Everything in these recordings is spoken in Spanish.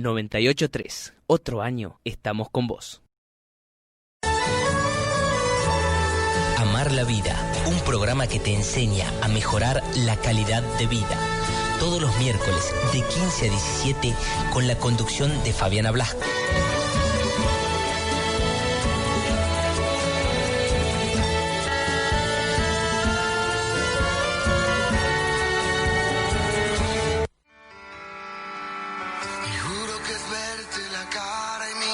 98.3. Otro año estamos con vos. Amar la vida, un programa que te enseña a mejorar la calidad de vida. Todos los miércoles de 15 a 17 con la conducción de Fabiana Blasco.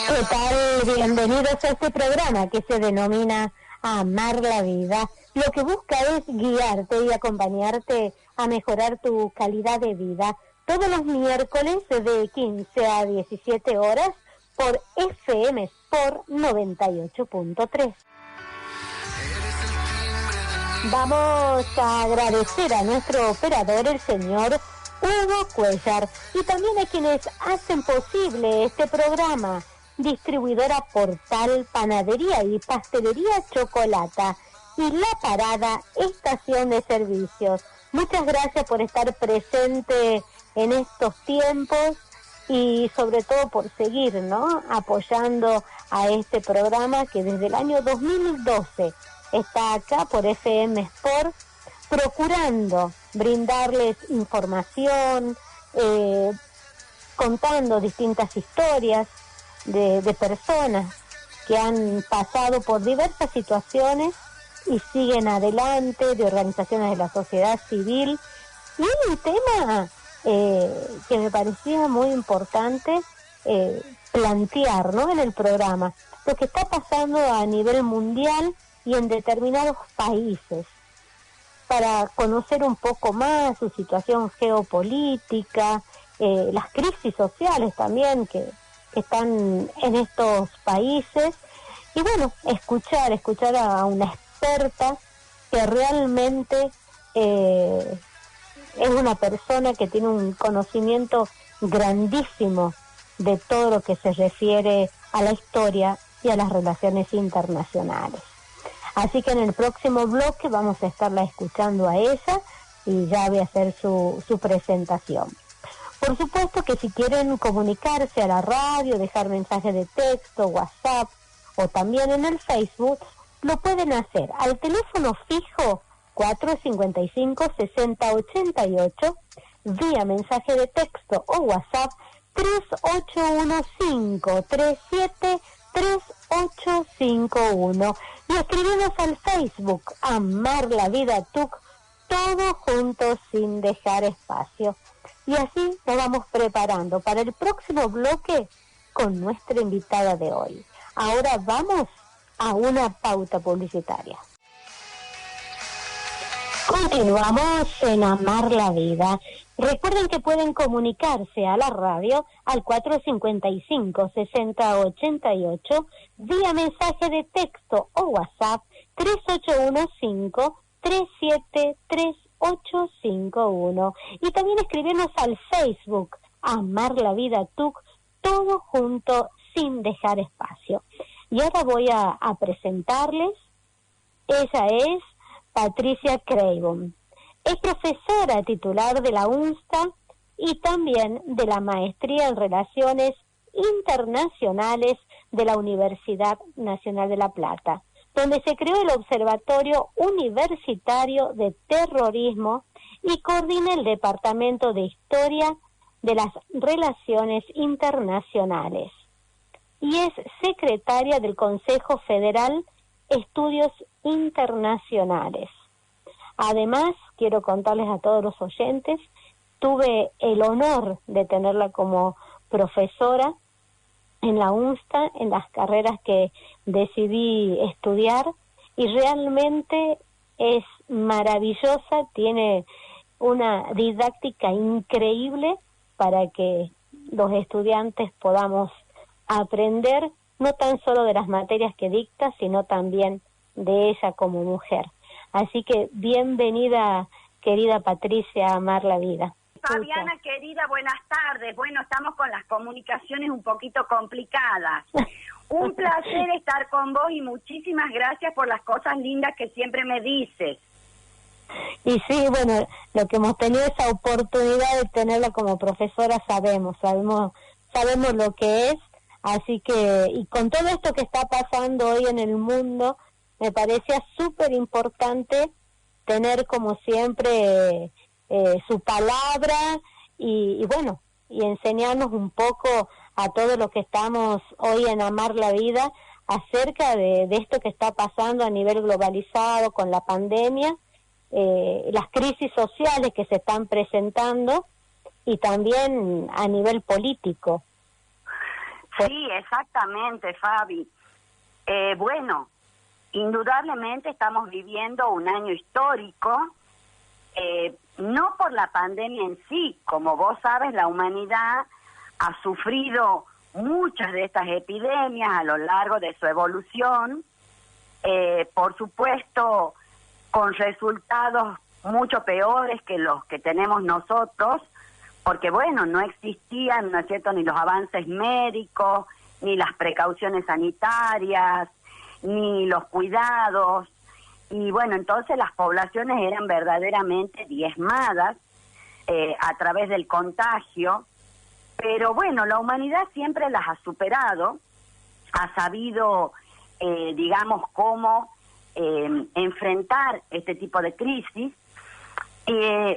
¿Qué tal? Bienvenidos a este programa que se denomina Amar la Vida. Lo que busca es guiarte y acompañarte a mejorar tu calidad de vida. Todos los miércoles de 15 a 17 horas por FM Sport 98.3. Vamos a agradecer a nuestro operador, el señor Hugo Cuellar, y también a quienes hacen posible este programa. Distribuidora Portal, Panadería y Pastelería Chocolata y La Parada, estación de servicios. Muchas gracias por estar presente en estos tiempos y sobre todo por seguir, ¿no?, apoyando a este programa que desde el año 2012 está acá por FM Sport, procurando brindarles información, contando distintas historias de personas que han pasado por diversas situaciones y siguen adelante, de organizaciones de la sociedad civil. Y hay un tema que me parecía muy importante plantear, ¿no?, en el programa, lo que está pasando a nivel mundial y en determinados países, para conocer un poco más su situación geopolítica, las crisis sociales también que están en estos países, y bueno, escuchar a una experta que realmente es una persona que tiene un conocimiento grandísimo de todo lo que se refiere a la historia y a las relaciones internacionales. Así que en el próximo bloque vamos a estarla escuchando a ella y ya voy a hacer su presentación. Por supuesto que si quieren comunicarse a la radio, dejar mensajes de texto, WhatsApp o también en el Facebook, lo pueden hacer al teléfono fijo 455-6088, vía mensaje de texto o WhatsApp 3815-373851 y escribirnos al Facebook Amar la Vida TUC, todos juntos sin dejar espacio. Y así nos vamos preparando para el próximo bloque con nuestra invitada de hoy. Ahora vamos a una pauta publicitaria. Continuamos en Amar la Vida. Recuerden que pueden comunicarse a la radio al 455-6088 vía mensaje de texto o WhatsApp 3815-373851 y también escribirnos al Facebook Amar la Vida TUC, todo junto sin dejar espacio. Y ahora voy a presentarles. Ella es Patricia Craven. Es profesora titular de la UNSTA y también de la Maestría en Relaciones Internacionales de la Universidad Nacional de La Plata, donde se creó el Observatorio Universitario de Terrorismo y coordina el Departamento de Historia de las Relaciones Internacionales. Y es secretaria del Consejo Federal Estudios Internacionales. Además, quiero contarles a todos los oyentes, tuve el honor de tenerla como profesora en la UNSTA, en las carreras que decidí estudiar, y realmente es maravillosa, tiene una didáctica increíble para que los estudiantes podamos aprender no tan solo de las materias que dicta, sino también de ella como mujer. Así que bienvenida, querida Patricia, a Amar la Vida. Fabiana, querida, buenas tardes. Bueno, estamos con las comunicaciones un poquito complicadas. Un placer estar con vos y muchísimas gracias por las cosas lindas que siempre me dices. Y sí, bueno, lo que hemos tenido esa oportunidad de tenerla como profesora, sabemos sabemos lo que es, así que, y con todo esto que está pasando hoy en el mundo, me parecía súper importante tener como siempre su palabra y bueno, y enseñarnos un poco a todos los que estamos hoy en Amar la Vida acerca de esto que está pasando a nivel globalizado con la pandemia, las crisis sociales que se están presentando y también a nivel político. Sí, exactamente, Fabi. Bueno, indudablemente estamos viviendo un año histórico, no por la pandemia en sí. Como vos sabes, la humanidad ha sufrido muchas de estas epidemias a lo largo de su evolución, por supuesto con resultados mucho peores que los que tenemos nosotros, porque bueno, no existían, ¿no es cierto?, ni los avances médicos, ni las precauciones sanitarias, ni los cuidados, y bueno, entonces las poblaciones eran verdaderamente diezmadas a través del contagio, pero bueno, la humanidad siempre las ha superado, ha sabido, digamos, cómo enfrentar este tipo de crisis.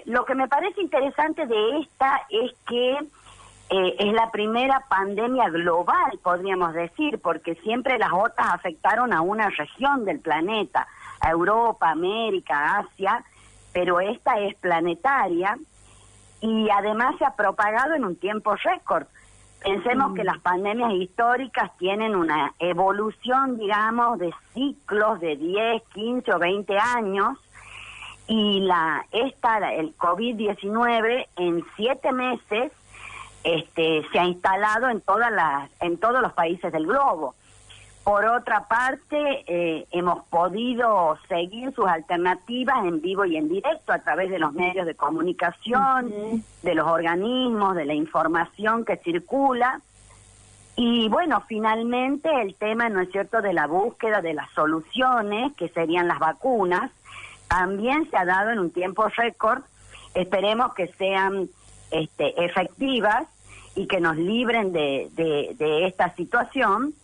Lo que me parece interesante de esta es que es la primera pandemia global, podríamos decir, porque siempre las otras afectaron a una región del planeta, a Europa, América, Asia, pero esta es planetaria y además se ha propagado en un tiempo récord. Pensemos que las pandemias históricas tienen una evolución, digamos, de ciclos de 10, 15 o 20 años, y el COVID-19 en 7 meses se ha instalado en todos los países del globo. Por otra parte, hemos podido seguir sus alternativas en vivo y en directo a través de los medios de comunicación, de los organismos, de la información que circula. Y bueno, finalmente el tema, ¿no es cierto?, de la búsqueda de las soluciones, que serían las vacunas, también se ha dado en un tiempo récord. Esperemos que sean efectivas y que nos libren de esta situación.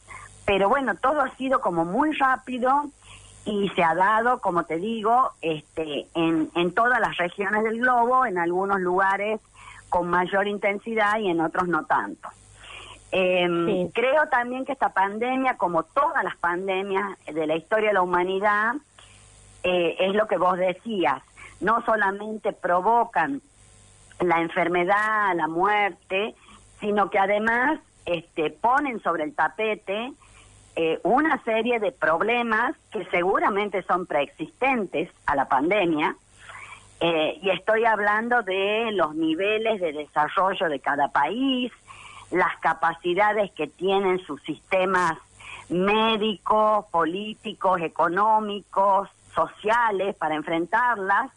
Pero bueno, todo ha sido como muy rápido y se ha dado, como te digo, en todas las regiones del globo, en algunos lugares con mayor intensidad y en otros no tanto. Sí. Creo también que esta pandemia, como todas las pandemias de la historia de la humanidad, es lo que vos decías, no solamente provocan la enfermedad, la muerte, sino que además ponen sobre el tapete una serie de problemas que seguramente son preexistentes a la pandemia, y estoy hablando de los niveles de desarrollo de cada país, las capacidades que tienen sus sistemas médicos, políticos, económicos, sociales para enfrentarlas,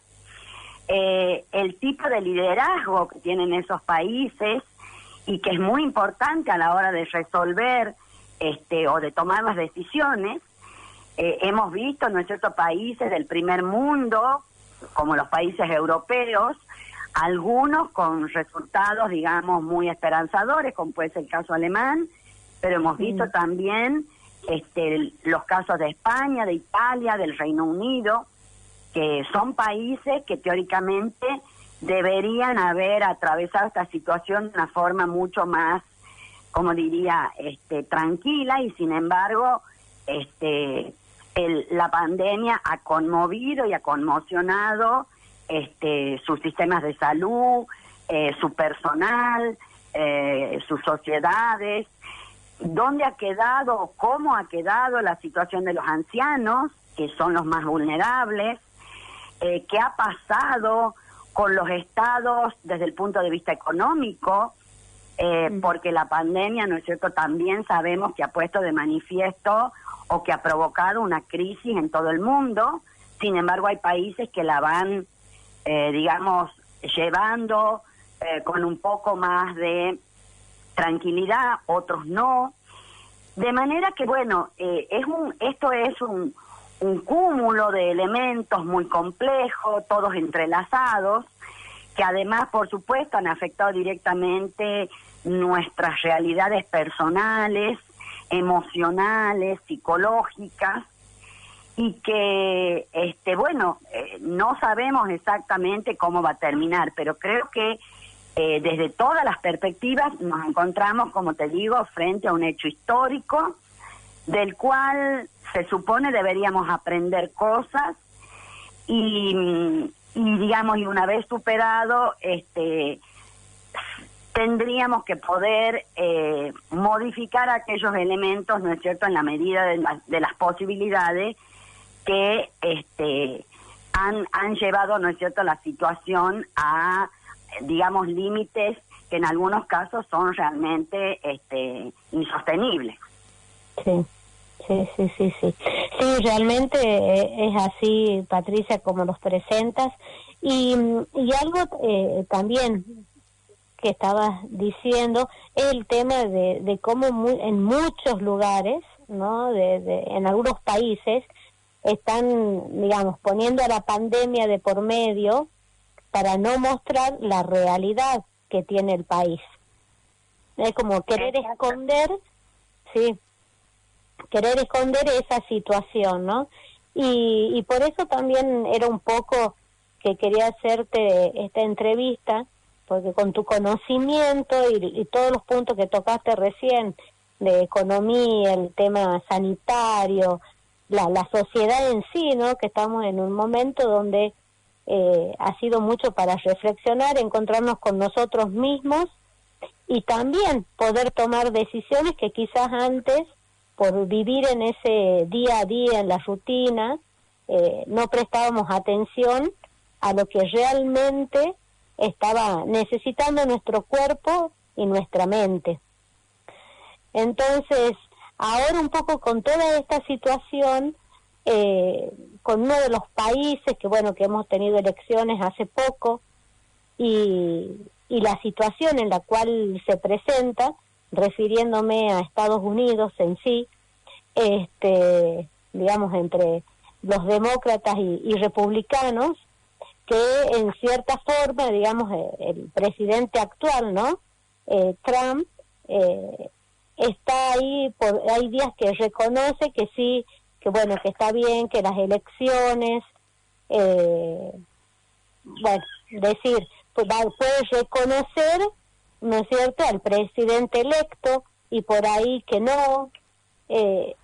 el tipo de liderazgo que tienen esos países y que es muy importante a la hora de resolver o de tomar las decisiones. Hemos visto, ¿no es cierto?, países del primer mundo, como los países europeos, algunos con resultados, digamos, muy esperanzadores, como puede ser el caso alemán, pero hemos visto también los casos de España, de Italia, del Reino Unido, que son países que teóricamente deberían haber atravesado esta situación de una forma mucho más, como diría, tranquila, y sin embargo, la pandemia ha conmovido y ha conmocionado sus sistemas de salud, su personal, sus sociedades. ¿Dónde ha quedado, cómo ha quedado la situación de los ancianos, que son los más vulnerables? ¿Qué ha pasado con los estados desde el punto de vista económico? Porque la pandemia, ¿no es cierto?, también sabemos que ha puesto de manifiesto o que ha provocado una crisis en todo el mundo. Sin embargo, hay países que la van, digamos, llevando con un poco más de tranquilidad, otros no. De manera que, bueno, esto es un cúmulo de elementos muy complejos, todos entrelazados, que además, por supuesto, han afectado directamente nuestras realidades personales, emocionales, psicológicas, y que, no sabemos exactamente cómo va a terminar, pero creo que desde todas las perspectivas nos encontramos, como te digo, frente a un hecho histórico del cual se supone deberíamos aprender cosas y digamos, y una vez superado, tendríamos que poder modificar aquellos elementos, ¿no es cierto?, en la medida de las posibilidades que han llevado, ¿no es cierto?, la situación a, digamos, límites que en algunos casos son realmente insostenibles. Sí. Sí, realmente es así, Patricia, como los presentas. Y algo también que estabas diciendo es el tema de cómo en muchos lugares, ¿no?, en algunos países, están, digamos, poniendo a la pandemia de por medio para no mostrar la realidad que tiene el país. Es como querer esconder, querer esconder esa situación, ¿no? Y por eso también era un poco que quería hacerte esta entrevista, porque con tu conocimiento y todos los puntos que tocaste recién, de economía, el tema sanitario, la sociedad en sí, ¿no?, que estamos en un momento donde ha sido mucho para reflexionar, encontrarnos con nosotros mismos y también poder tomar decisiones que quizás antes, por vivir en ese día a día, en la rutina, no prestábamos atención a lo que realmente estaba necesitando nuestro cuerpo y nuestra mente. Entonces, ahora un poco con toda esta situación, con uno de los países que hemos tenido elecciones hace poco y la situación en la cual se presenta, refiriéndome a Estados Unidos en sí, digamos, entre los demócratas y republicanos, que en cierta forma, digamos, el presidente actual, ¿no?, Trump, está ahí, hay días que reconoce que sí, que que está bien, que las elecciones, puede reconocer, ¿no es cierto?, al presidente electo, y por ahí que no. Es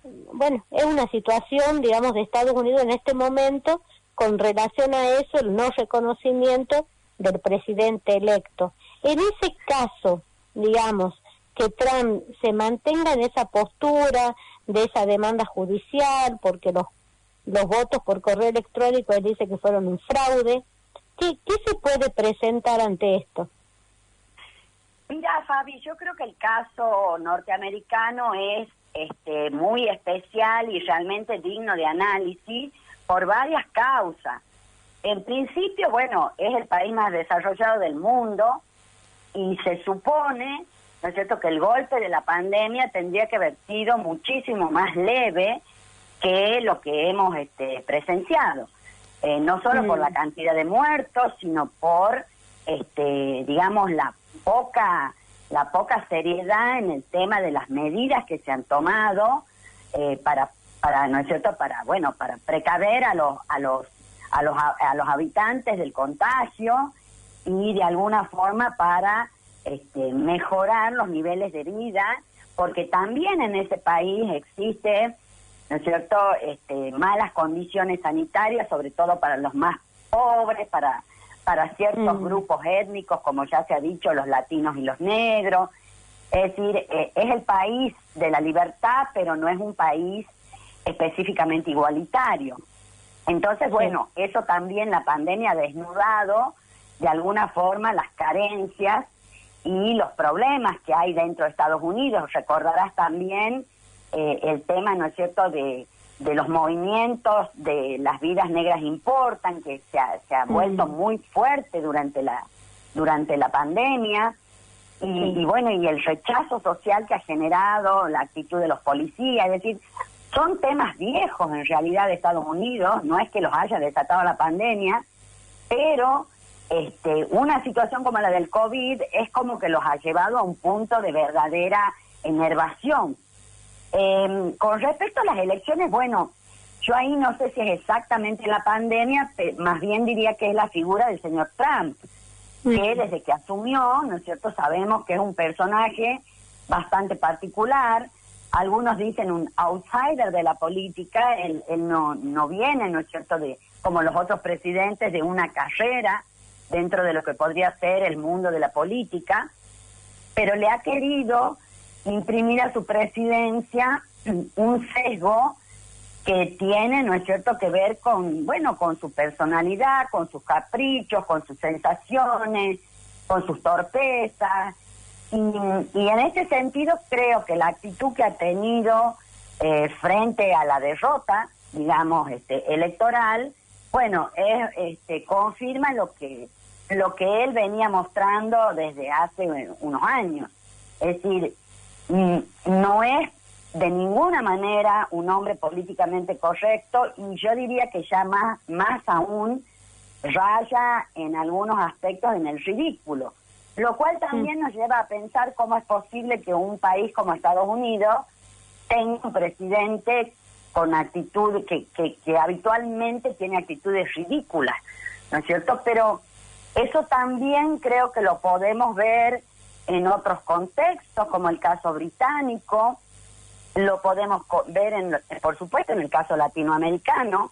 una situación, digamos, de Estados Unidos en este momento con relación a eso, el no reconocimiento del presidente electo. En ese caso, digamos, que Trump se mantenga en esa postura de esa demanda judicial, porque los votos por correo electrónico él dice que fueron un fraude, ¿qué se puede presentar ante esto? Mira, Fabi, yo creo que el caso norteamericano es muy especial y realmente digno de análisis por varias causas. En principio, es el país más desarrollado del mundo y se supone, ¿no es cierto?, que el golpe de la pandemia tendría que haber sido muchísimo más leve que lo que hemos presenciado. No solo por la cantidad de muertos, sino por, digamos, la poca seriedad en el tema de las medidas que se han tomado para ¿no es cierto?, para precaver a los habitantes del contagio y de alguna forma para mejorar los niveles de vida, porque también en ese país existe, ¿no es cierto?, malas condiciones sanitarias, sobre todo para los más pobres, para ciertos grupos étnicos, como ya se ha dicho, los latinos y los negros. Es decir, es el país de la libertad, pero no es un país específicamente igualitario. Entonces, eso también la pandemia ha desnudado de alguna forma las carencias y los problemas que hay dentro de Estados Unidos. Recordarás también el tema, ¿no es cierto?, de los movimientos de las vidas negras importan, que se ha vuelto muy fuerte durante la pandemia, y el rechazo social que ha generado la actitud de los policías. Es decir, son temas viejos en realidad de Estados Unidos, no es que los haya desatado la pandemia, pero una situación como la del COVID es como que los ha llevado a un punto de verdadera enervación. Con respecto a las elecciones, bueno, yo ahí no sé si es exactamente la pandemia, más bien diría que es la figura del señor Trump, que desde que asumió, ¿no es cierto?, sabemos que es un personaje bastante particular. Algunos dicen un outsider de la política. Él no viene, ¿no es cierto?, como los otros presidentes, de una carrera dentro de lo que podría ser el mundo de la política, pero le ha querido imprimir a su presidencia un sesgo que tiene, ¿no es cierto?, que ver con su personalidad, con sus caprichos, con sus sensaciones, con sus torpezas. Y en ese sentido creo que la actitud que ha tenido frente a la derrota, digamos, electoral, bueno, confirma lo que él venía mostrando desde hace unos años. Es decir, no es de ninguna manera un hombre políticamente correcto, y yo diría que ya más aún raya en algunos aspectos en el ridículo, lo cual también nos lleva a pensar cómo es posible que un país como Estados Unidos tenga un presidente con actitud que habitualmente tiene actitudes ridículas, ¿no es cierto? Pero eso también creo que lo podemos ver en otros contextos, como el caso británico. Lo podemos ver, por supuesto, en el caso latinoamericano.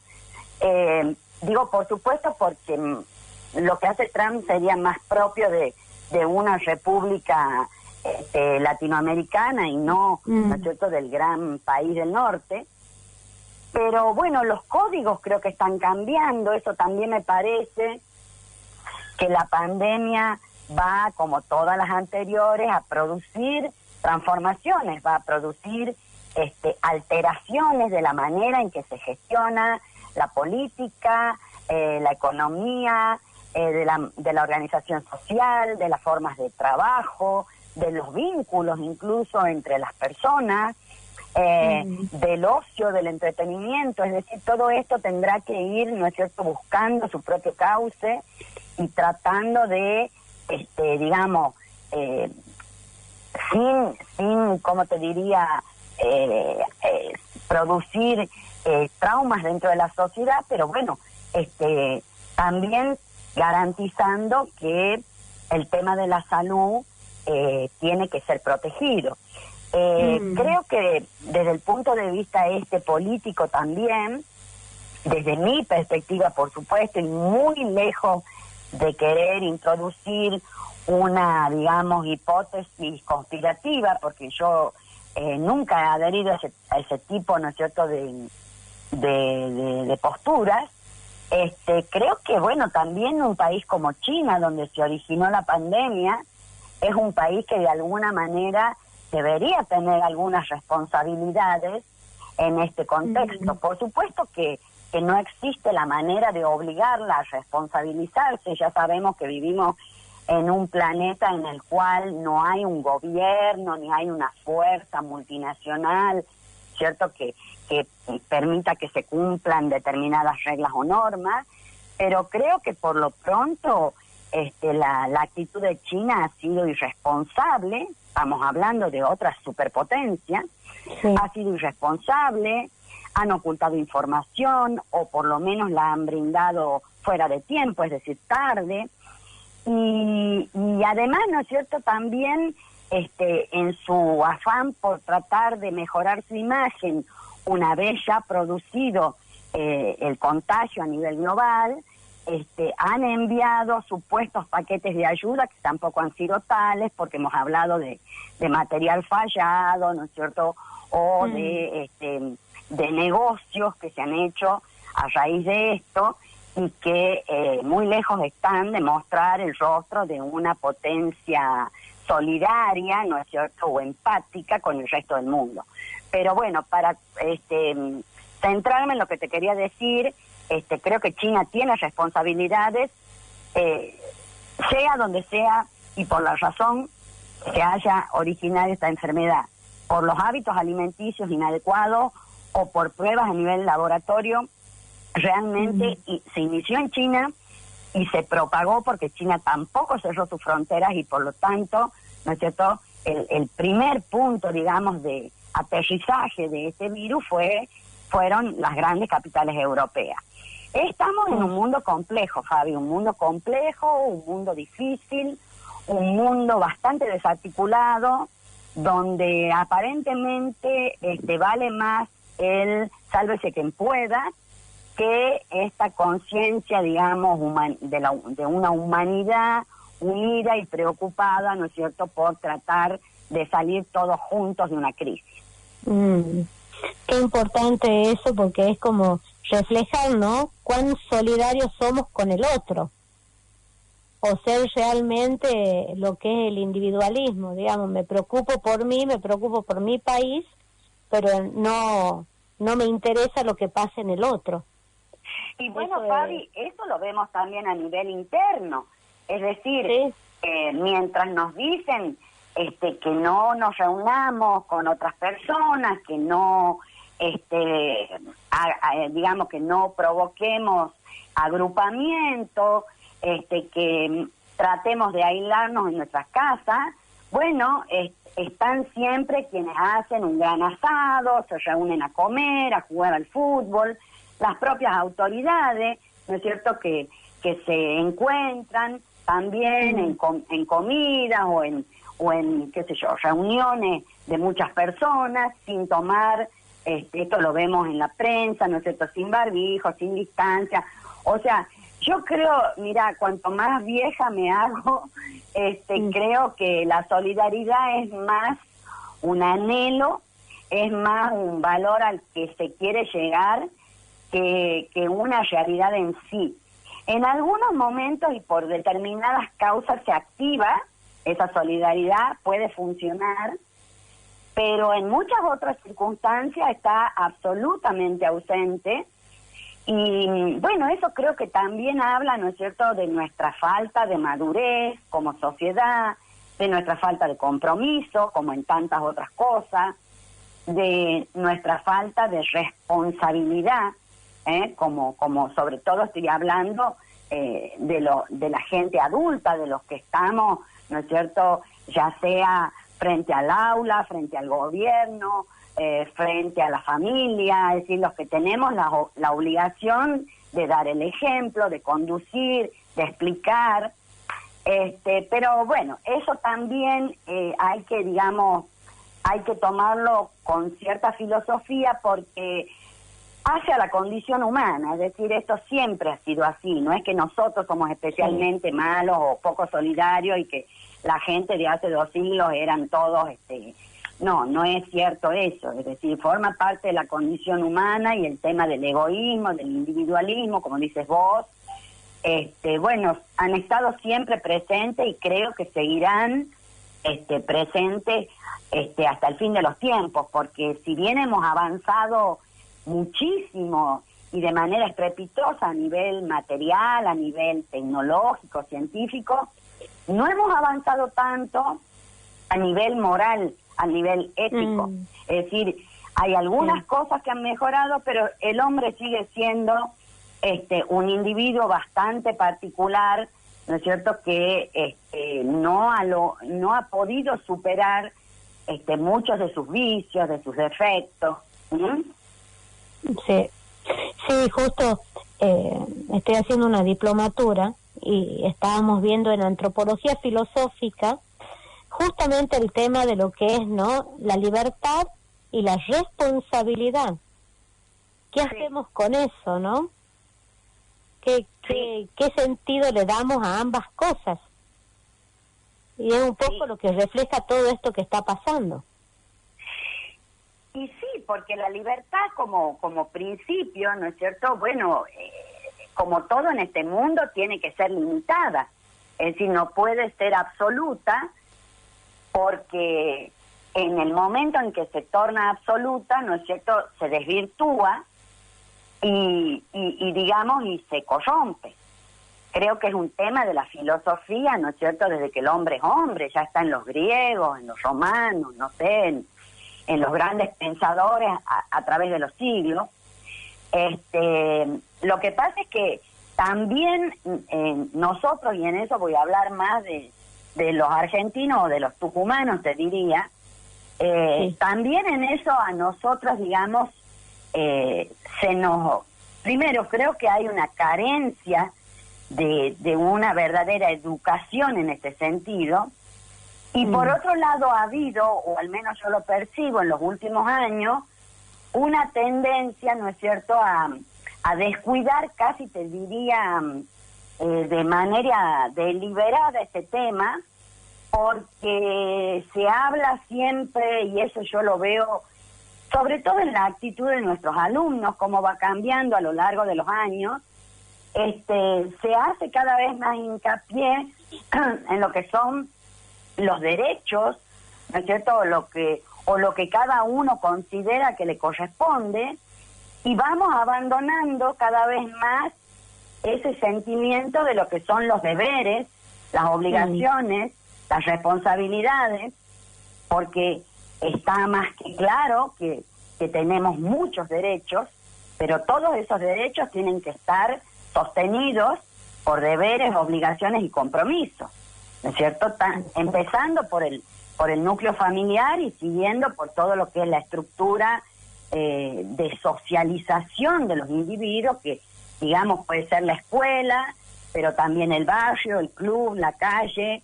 Digo por supuesto porque lo que hace Trump sería más propio de una república latinoamericana y no, ¿no es cierto?, del gran país del norte. Pero bueno, los códigos creo que están cambiando. Eso también me parece que la pandemia va, como todas las anteriores, a producir transformaciones, va a producir alteraciones de la manera en que se gestiona la política, la economía, de la organización social, de las formas de trabajo, de los vínculos incluso entre las personas, del ocio, del entretenimiento. Es decir, todo esto tendrá que ir, ¿no es cierto?, buscando su propio cauce y tratando de, digamos, sin, ¿cómo te diría?, producir traumas dentro de la sociedad, pero bueno, también garantizando que el tema de la salud tiene que ser protegido. Creo que desde el punto de vista político también, desde mi perspectiva, por supuesto, y muy lejos de querer introducir una, digamos, hipótesis conspirativa, porque yo nunca he adherido a ese tipo, ¿no es cierto?, de posturas. Creo que, bueno, también un país como China, donde se originó la pandemia, es un país que de alguna manera debería tener algunas responsabilidades en este contexto. Por supuesto que no existe la manera de obligarla a responsabilizarse. Ya sabemos que vivimos en un planeta en el cual no hay un gobierno ni hay una fuerza multinacional, ¿cierto?, que permita que se cumplan determinadas reglas o normas, pero creo que por lo pronto la actitud de China ha sido irresponsable. Estamos hablando de otra superpotencia. Sí. Ha sido irresponsable, han ocultado información, o por lo menos la han brindado fuera de tiempo, es decir, tarde. Y además, ¿no es cierto?, también en su afán por tratar de mejorar su imagen, una vez ya producido el contagio a nivel global, han enviado supuestos paquetes de ayuda que tampoco han sido tales, porque hemos hablado de material fallado, ¿no es cierto?, o de negocios que se han hecho a raíz de esto, y que muy lejos están de mostrar el rostro de una potencia solidaria, ¿no es cierto?, o empática con el resto del mundo. Pero bueno, para centrarme en lo que te quería decir, creo que China tiene responsabilidades, sea donde sea y por la razón que haya originado esta enfermedad, por los hábitos alimenticios inadecuados o por pruebas a nivel laboratorio. Realmente se inició en China y se propagó porque China tampoco cerró sus fronteras y por lo tanto, ¿no es cierto?, el primer punto, digamos, de aterrizaje de este virus fueron las grandes capitales europeas. Estamos en un mundo complejo, Fabi, un mundo complejo, un mundo difícil, un mundo bastante desarticulado, donde aparentemente vale más el sálvese quien pueda que esta conciencia, digamos, de una humanidad unida y preocupada, ¿no es cierto?, por tratar de salir todos juntos de una crisis. Qué importante eso, porque es como reflejar, ¿no?, cuán solidarios somos con el otro, o ser realmente lo que es el individualismo, digamos, me preocupo por mí, me preocupo por mi país, pero no me interesa lo que pasa en el otro. Y bueno, Fabi, eso lo vemos también a nivel interno, es decir, mientras nos dicen que no nos reunamos con otras personas, que no, digamos, que no provoquemos agrupamiento, que tratemos de aislarnos en nuestras casas, bueno, están siempre quienes hacen un gran asado, se reúnen a comer, a jugar al fútbol, las propias autoridades, ¿no es cierto?, que se encuentran también en comidas o en, qué sé yo, reuniones de muchas personas sin tomar, esto lo vemos en la prensa, ¿no es cierto?, sin barbijo, sin distancia. O sea, yo creo, mira, cuanto más vieja me hago, creo que la solidaridad es más un anhelo, es más un valor al que se quiere llegar que una realidad en sí. En algunos momentos y por determinadas causas se activa esa solidaridad, puede funcionar, pero en muchas otras circunstancias está absolutamente ausente. Y bueno, eso creo que también habla, ¿no es cierto?, de nuestra falta de madurez como sociedad, de nuestra falta de compromiso, como en tantas otras cosas, de nuestra falta de responsabilidad, como sobre todo estoy hablando de la gente adulta, de los que estamos, ¿no es cierto?, ya sea frente al aula, frente al gobierno, frente a la familia, es decir, los que tenemos la obligación de dar el ejemplo, de conducir, de explicar, pero bueno, eso también hay que tomarlo con cierta filosofía porque hace a la condición humana, es decir, esto siempre ha sido así, no es que nosotros somos especialmente malos o poco solidarios y que la gente de hace 2 siglos eran todos, no es cierto eso, es decir, forma parte de la condición humana y el tema del egoísmo, del individualismo, como dices vos, bueno, han estado siempre presentes y creo que seguirán presentes hasta el fin de los tiempos, porque si bien hemos avanzado muchísimo y de manera estrepitosa a nivel material, a nivel tecnológico, científico, no hemos avanzado tanto a nivel moral, a nivel ético. Es decir, hay algunas cosas que han mejorado, pero el hombre sigue siendo un individuo bastante particular, ¿no es cierto?, que no ha podido superar muchos de sus vicios, de sus defectos. Sí, justo estoy haciendo una diplomatura y estábamos viendo en antropología filosófica justamente el tema de lo que es, ¿no?, la libertad y la responsabilidad. ¿Qué hacemos con eso, no? ¿Qué sentido le damos a ambas cosas? Y es un poco lo que refleja todo esto que está pasando. Y sí, porque la libertad como principio, ¿no es cierto?, bueno, como todo en este mundo tiene que ser limitada, es decir, no puede ser absoluta, porque en el momento en que se torna absoluta, ¿no es cierto?, se desvirtúa y digamos, y se corrompe. Creo que es un tema de la filosofía, ¿no es cierto?, desde que el hombre es hombre, ya está en los griegos, en los romanos, no sé, en los grandes pensadores a través de los siglos. Lo que pasa es que también nosotros, y en eso voy a hablar más de los argentinos o de los tucumanos, te diría, Sí. también en eso a nosotros, digamos, primero creo que hay una carencia de una verdadera educación en este sentido, y por otro lado ha habido, o al menos yo lo percibo en los últimos años, una tendencia, ¿no es cierto?, a descuidar, casi te diría, de manera deliberada este tema, porque se habla siempre, y eso yo lo veo, sobre todo en la actitud de nuestros alumnos, cómo va cambiando a lo largo de los años, se hace cada vez más hincapié en lo que son los derechos, ¿no es cierto?, o lo que cada uno considera que le corresponde, y vamos abandonando cada vez más ese sentimiento de lo que son los deberes, las obligaciones, las responsabilidades, porque está más que claro que tenemos muchos derechos, pero todos esos derechos tienen que estar sostenidos por deberes, obligaciones y compromisos, ¿no es cierto? Empezando por el núcleo familiar y siguiendo por todo lo que es la estructura de socialización de los individuos, que digamos puede ser la escuela, pero también el barrio, el club, la calle,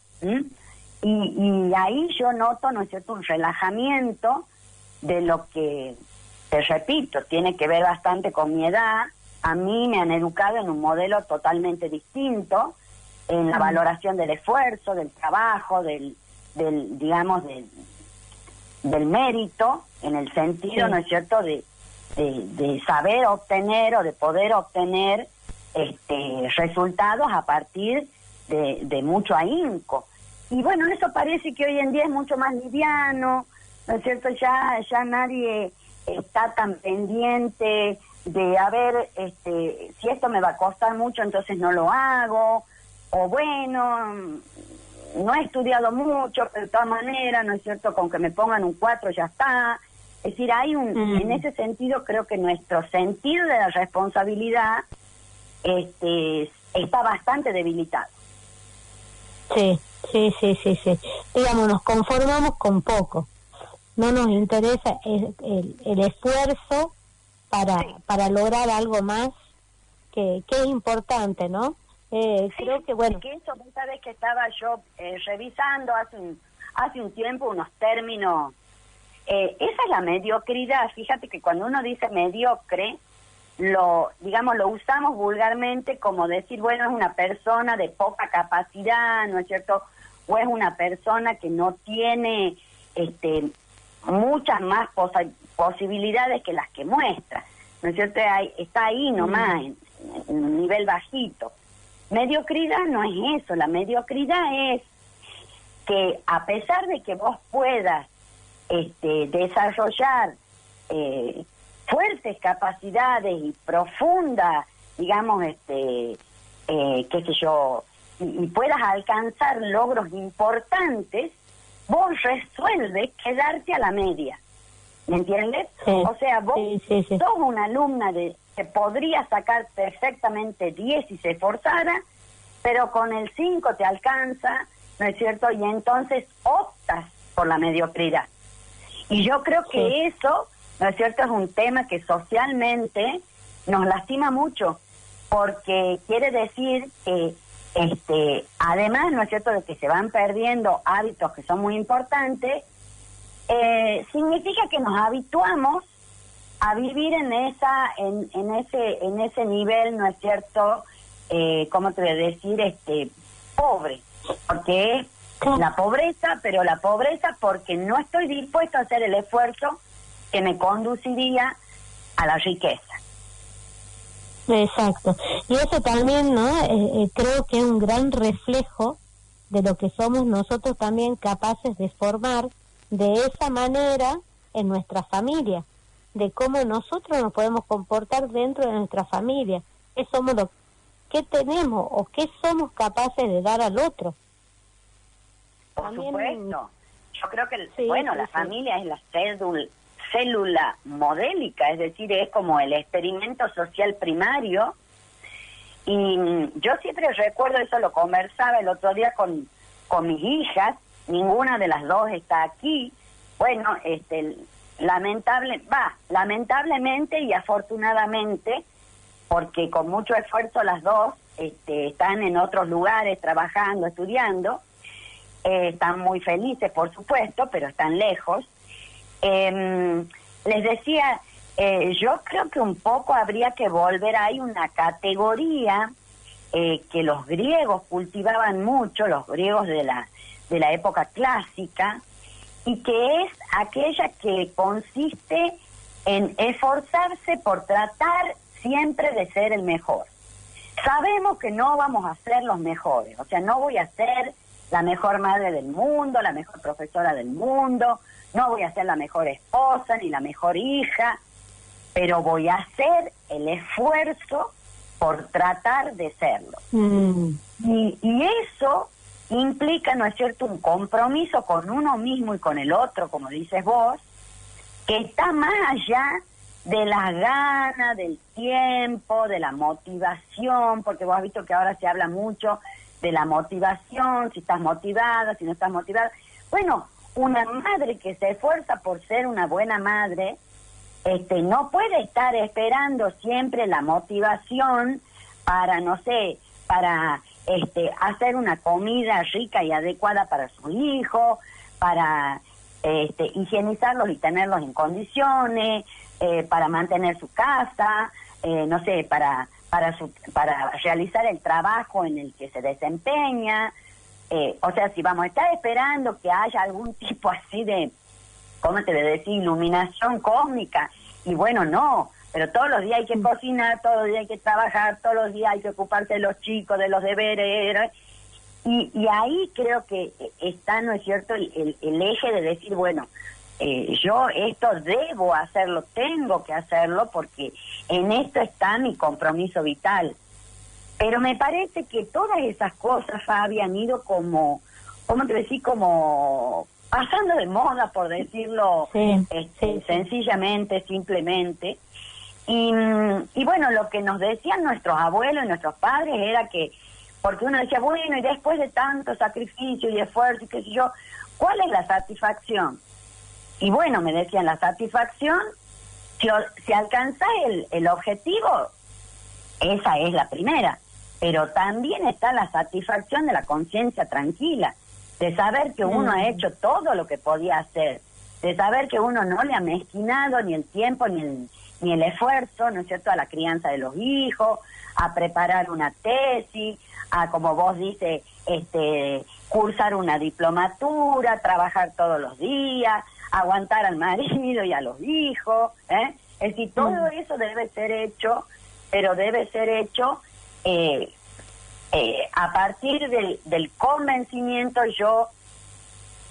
y ahí yo noto, ¿no es cierto?, un relajamiento de lo que, te repito, tiene que ver bastante con mi edad. A mí me han educado en un modelo totalmente distinto, en la valoración del esfuerzo, del trabajo, del mérito, en el sentido, ¿no es cierto?, de saber obtener o de poder obtener resultados a partir de mucho ahínco. Y bueno, eso parece que hoy en día es mucho más liviano, ¿no es cierto? Ya nadie está tan pendiente de, a ver, si esto me va a costar mucho, entonces no lo hago, o bueno, no he estudiado mucho, pero de todas maneras, ¿no es cierto?, con que me pongan un 4 ya está. Es decir, hay en ese sentido creo que nuestro sentido de la responsabilidad está bastante debilitado. Sí. Digamos, nos conformamos con poco. No nos interesa el esfuerzo para lograr algo más que es importante, ¿no? Creo que, bueno... Que eso, vos sabés que estaba yo revisando hace un tiempo unos términos. Esa es la mediocridad. Fíjate que cuando uno dice mediocre, lo usamos vulgarmente como decir, bueno, es una persona de poca capacidad, ¿no es cierto?, o es una persona que no tiene muchas más posibilidades que las que muestra, ¿no es cierto? Está ahí nomás, en un nivel bajito. Mediocridad no es eso. La mediocridad es que a pesar de que vos puedas desarrollar fuertes capacidades y profundas, digamos, qué sé yo, y puedas alcanzar logros importantes, vos resuelves quedarte a la media. ¿Me entiendes? Sí. O sea, vos Sí. sos una alumna que podría sacar perfectamente 10 si se esforzara, pero con el 5 te alcanza, ¿no es cierto? Y entonces optas por la mediocridad. Y yo creo que eso, ¿no es cierto?, es un tema que socialmente nos lastima mucho, porque quiere decir que además, ¿no es cierto?, de que se van perdiendo hábitos que son muy importantes, significa que nos habituamos a vivir en ese nivel, ¿no es cierto?, ¿cómo te voy a decir?, pobre, porque es la pobreza, pero la pobreza porque no estoy dispuesto a hacer el esfuerzo que me conduciría a la riqueza. Exacto. Y eso también, ¿no? Creo que es un gran reflejo de lo que somos nosotros también capaces de formar de esa manera en nuestra familia, de cómo nosotros nos podemos comportar dentro de nuestra familia, qué tenemos o qué somos capaces de dar al otro. Por También, supuesto. Yo creo que, sí, la familia es la célula modélica, es decir, es como el experimento social primario, Y yo siempre recuerdo, eso lo conversaba el otro día con mis hijas, ninguna de las dos está aquí. Bueno, lamentablemente y afortunadamente, porque con mucho esfuerzo las dos están en otros lugares trabajando, estudiando, están muy felices, por supuesto, pero están lejos. Les decía, yo creo que un poco habría que volver, hay una categoría que los griegos cultivaban mucho, los griegos de la época clásica, y que es aquella que consiste en esforzarse por tratar siempre de ser el mejor. Sabemos que no vamos a ser los mejores, o sea, no voy a ser la mejor madre del mundo, la mejor profesora del mundo, no voy a ser la mejor esposa ni la mejor hija, pero voy a hacer el esfuerzo por tratar de serlo. Y eso implica, ¿no es cierto?, un compromiso con uno mismo y con el otro, como dices vos, que está más allá de las ganas, del tiempo, de la motivación, porque vos has visto que ahora se habla mucho de la motivación, si estás motivada, si no estás motivada. Bueno, una madre que se esfuerza por ser una buena madre, no puede estar esperando siempre la motivación para, no sé, para hacer una comida rica y adecuada para su hijo, para higienizarlos y tenerlos en condiciones, para mantener su casa, no sé, para realizar el trabajo en el que se desempeña. O sea, si vamos a estar esperando que haya algún tipo así de, ¿cómo te le decía?, iluminación cósmica, y bueno, no, pero todos los días hay que cocinar, todos los días hay que trabajar, todos los días hay que ocuparse de los chicos, de los deberes, y ahí creo que está, ¿no es cierto?, el eje de decir, bueno, yo esto debo hacerlo, tengo que hacerlo, porque en esto está mi compromiso vital. Pero me parece que todas esas cosas, Fabi, han ido como, ¿cómo te decís?, como pasando de moda, por decirlo sencillamente, simplemente. Y bueno, lo que nos decían nuestros abuelos y nuestros padres era que, porque uno decía, bueno, y después de tanto sacrificio y esfuerzo y qué sé yo, ¿cuál es la satisfacción? Y bueno, me decían, la satisfacción, si alcanzás el objetivo, esa es la primera. Pero también está la satisfacción de la conciencia tranquila, de saber que uno ha hecho todo lo que podía hacer, de saber que uno no le ha mezquinado ni el tiempo ni el esfuerzo, ¿no es cierto?, a la crianza de los hijos, a preparar una tesis, a, como vos dices, cursar una diplomatura, trabajar todos los días, aguantar al marido y a los hijos, ¿eh? Es decir, todo eso debe ser hecho, pero debe ser hecho a partir del convencimiento. Yo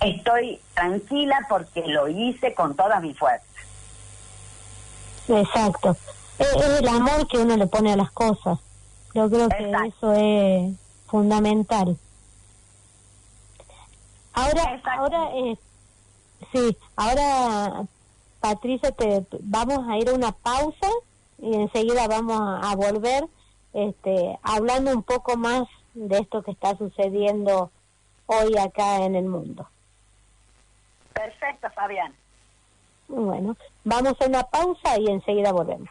estoy tranquila porque lo hice con toda mi fuerza. Exacto. Es el amor que uno le pone a las cosas. Yo creo que eso es fundamental. Ahora, Patricia, vamos a ir a una pausa y enseguida vamos a volver hablando un poco más de esto que está sucediendo hoy acá en el mundo. Perfecto, Fabián. Bueno, vamos a una pausa y enseguida volvemos.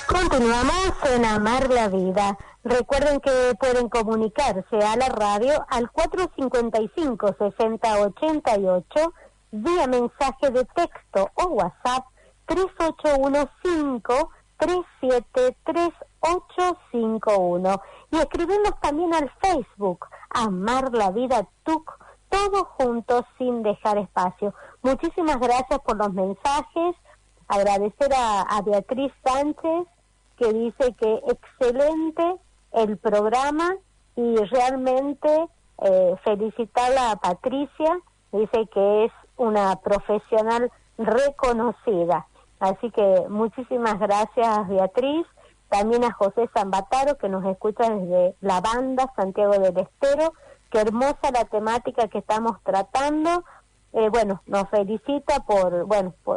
Continuamos en Amar la Vida. Recuerden que pueden comunicarse a la radio al 455-6088 vía mensaje de texto o WhatsApp 3815-373851 y escribirnos también al Facebook Amar la Vida TUC, todos juntos sin dejar espacio. Muchísimas gracias por los mensajes. Agradecer a Beatriz Sánchez, que dice que excelente el programa, y realmente felicitarla a Patricia, dice que es una profesional reconocida. Así que muchísimas gracias, Beatriz. También a José Zambataro, que nos escucha desde la banda Santiago del Estero. Qué hermosa la temática que estamos tratando. bueno, nos felicita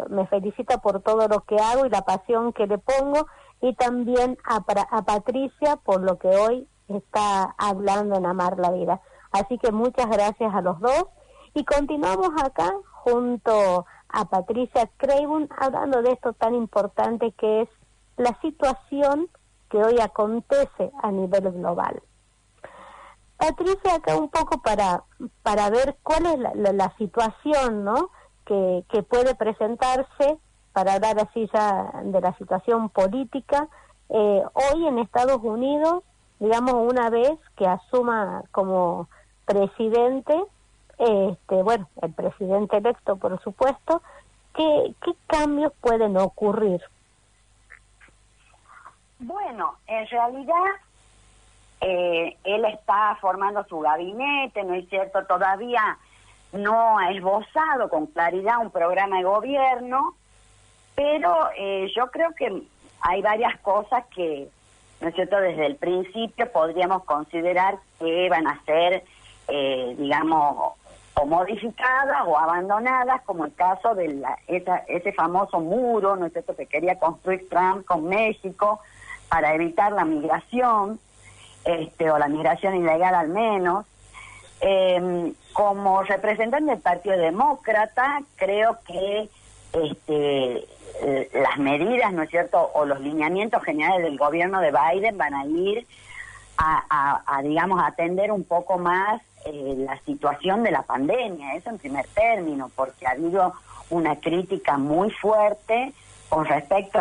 me felicita por todo lo que hago y la pasión que le pongo, y también a Patricia por lo que hoy está hablando en Amar la Vida. Así que muchas gracias a los dos, y continuamos acá junto a Patricia Craven hablando de esto tan importante que es la situación que hoy acontece a nivel global. Patricia, acá un poco para ver cuál es la situación, ¿no?, que puede presentarse, para hablar así ya de la situación política, hoy en Estados Unidos, digamos, una vez que asuma como presidente, el presidente electo, por supuesto, ¿qué cambios pueden ocurrir? Bueno, en realidad él está formando su gabinete, ¿no es cierto? Todavía no ha esbozado con claridad un programa de gobierno, pero yo creo que hay varias cosas que, ¿no es cierto?, desde el principio podríamos considerar que van a ser, digamos, o modificadas o abandonadas, como el caso de ese famoso muro, ¿no es cierto?, que quería construir Trump con México para evitar la migración, o la migración ilegal al menos. Como representante del Partido Demócrata, creo que las medidas, ¿no es cierto?, o los lineamientos generales del gobierno de Biden van a ir a digamos, atender un poco más la situación de la pandemia, eso en primer término, porque ha habido una crítica muy fuerte con respecto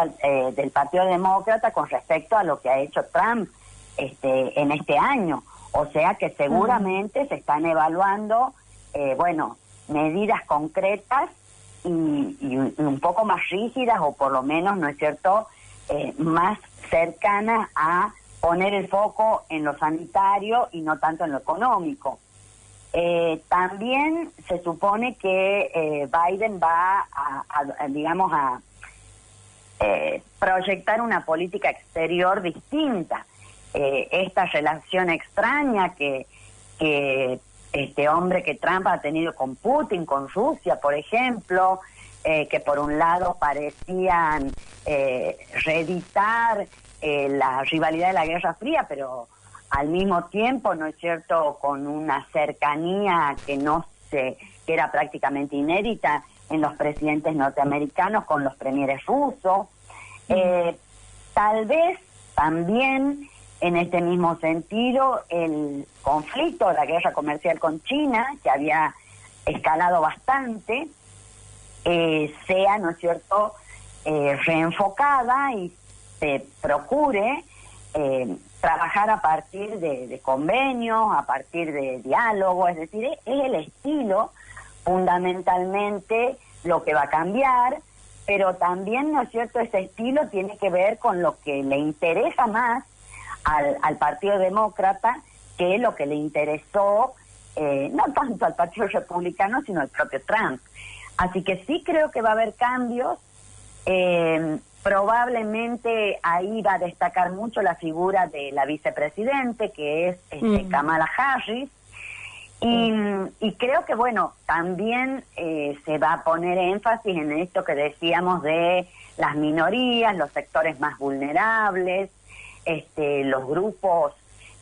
del Partido Demócrata con respecto a lo que ha hecho Trump en este año. O sea que seguramente se están evaluando, medidas concretas y un poco más rígidas, o por lo menos, ¿no es cierto?, más cercanas a poner el foco en lo sanitario y no tanto en lo económico. También se supone que Biden va a proyectar una política exterior distinta. Esta relación extraña que este hombre que Trump ha tenido con Putin, con Rusia, por ejemplo, que por un lado parecían reeditar la rivalidad de la Guerra Fría, pero al mismo tiempo, ¿no es cierto?, con una cercanía que era prácticamente inédita en los presidentes norteamericanos con los premieres rusos. Tal vez también en este mismo sentido el conflicto, la guerra comercial con China, que había escalado bastante, sea, ¿no es cierto?, reenfocada y se procure trabajar a partir de convenios, a partir de diálogo, es decir, es el estilo fundamentalmente lo que va a cambiar, pero también, ¿no es cierto?, ese estilo tiene que ver con lo que le interesa más al Partido Demócrata, que es lo que le interesó, no tanto al Partido Republicano, sino al propio Trump. Así que sí creo que va a haber cambios. Probablemente ahí va a destacar mucho la figura de la vicepresidente, que es Kamala Harris, y creo que, bueno, también se va a poner énfasis en esto que decíamos de las minorías, los sectores más vulnerables, los grupos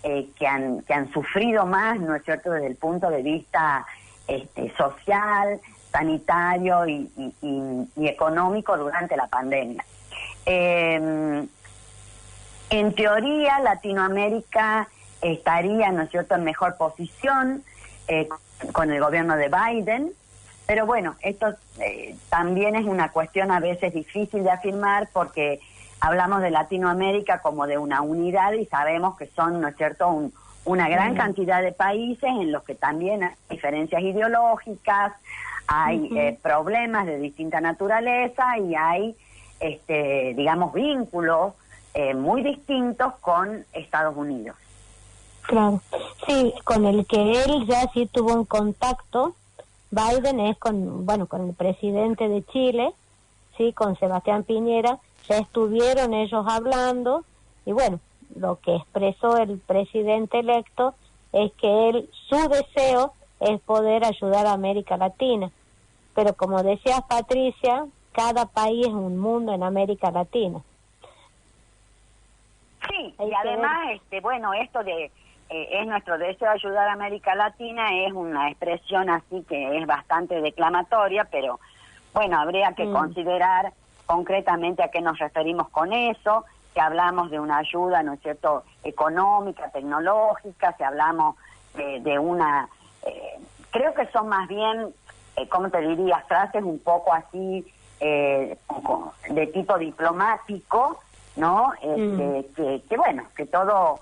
que han sufrido más, ¿no es cierto?, desde el punto de vista social, sanitario y económico durante la pandemia. En teoría, Latinoamérica estaría, ¿no es cierto?, en mejor posición con el gobierno de Biden, pero bueno, esto también es una cuestión a veces difícil de afirmar, porque hablamos de Latinoamérica como de una unidad y sabemos que son, ¿no es cierto?, una gran cantidad de países en los que también hay diferencias ideológicas, hay problemas de distinta naturaleza y hay, digamos, vínculos muy distintos con Estados Unidos. Claro, sí, con el que él ya sí tuvo un contacto, Biden, es con el presidente de Chile, sí, con Sebastián Piñera. Ya estuvieron ellos hablando y bueno, lo que expresó el presidente electo es que su deseo es poder ayudar a América Latina. pero como decías, Patricia, cada país es un mundo en América Latina. Sí, y además, bueno, esto de es nuestro deseo de ayudar a América Latina, es una expresión así que es bastante declamatoria, pero bueno, habría que considerar concretamente a qué nos referimos con eso, si hablamos de una ayuda, ¿no es cierto?, económica, tecnológica, si hablamos de una... creo que son más bien, ¿cómo te diría?, frases un poco así de tipo diplomático, ¿no? Que bueno, que todo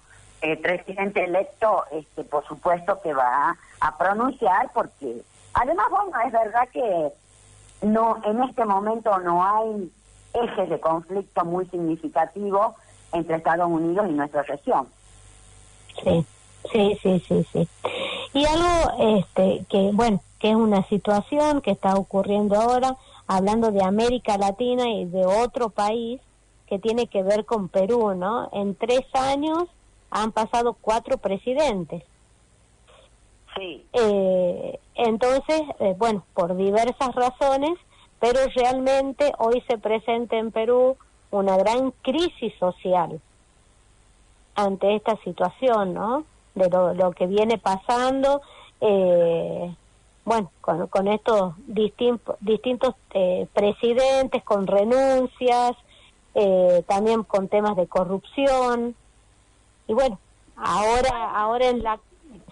presidente electo, por supuesto que va a pronunciar, porque además, bueno, es verdad que no, en este momento no hay ejes de conflicto muy significativos entre Estados Unidos y nuestra región. Sí. Y algo que, bueno, que es una situación que está ocurriendo ahora, hablando de América Latina y de otro país, que tiene que ver con Perú, ¿no? En 3 años han pasado 4 presidentes. Sí. Entonces, bueno, por diversas razones, pero realmente hoy se presenta en Perú una gran crisis social ante esta situación, ¿no? De lo que viene pasando, bueno, con estos distintos presidentes, con renuncias, también con temas de corrupción, y bueno, ahora en la...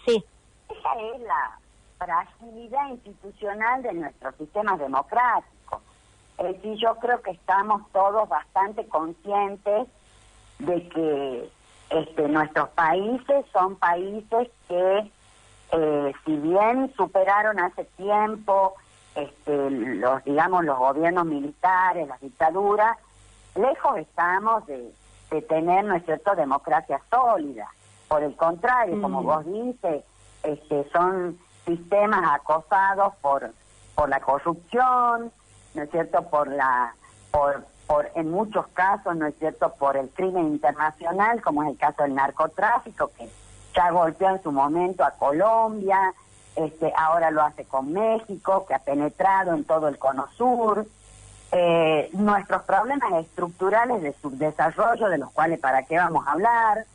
Sí. Esa es la fragilidad institucional de nuestros sistemas democráticos. Es decir, yo creo que estamos todos bastante conscientes de que nuestros países son países que, si bien superaron hace tiempo los gobiernos militares, las dictaduras, lejos estamos de tener, ¿no es cierto?, democracia sólida. Por el contrario, como vos dices, son sistemas acosados por la corrupción, ¿no es cierto?, por en muchos casos, ¿no es cierto?, por el crimen internacional, como es el caso del narcotráfico, que ya golpeó en su momento a Colombia, ahora lo hace con México, que ha penetrado en todo el Cono Sur. Nuestros problemas estructurales de subdesarrollo, de los cuales para qué vamos a hablar,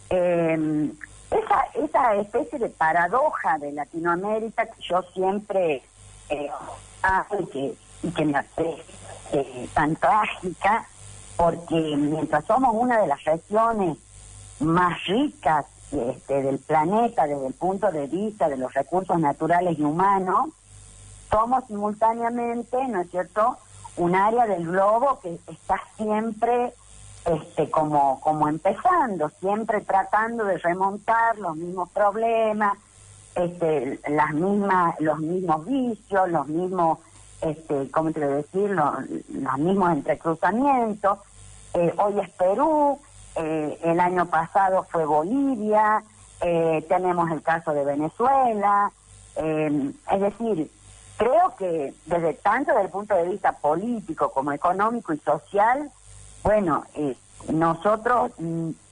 esa especie de paradoja de Latinoamérica que yo siempre y que me hace tan trágica, porque mientras somos una de las regiones más ricas del planeta desde el punto de vista de los recursos naturales y humanos, somos simultáneamente, ¿no es cierto?, un área del globo que está siempre como empezando, siempre tratando de remontar los mismos problemas, los mismos vicios, los mismos, ¿cómo te voy a decir?, los mismos entrecruzamientos. Hoy es Perú, el año pasado fue Bolivia, tenemos el caso de Venezuela, es decir, creo que desde tanto del punto de vista político como económico y social, bueno, nosotros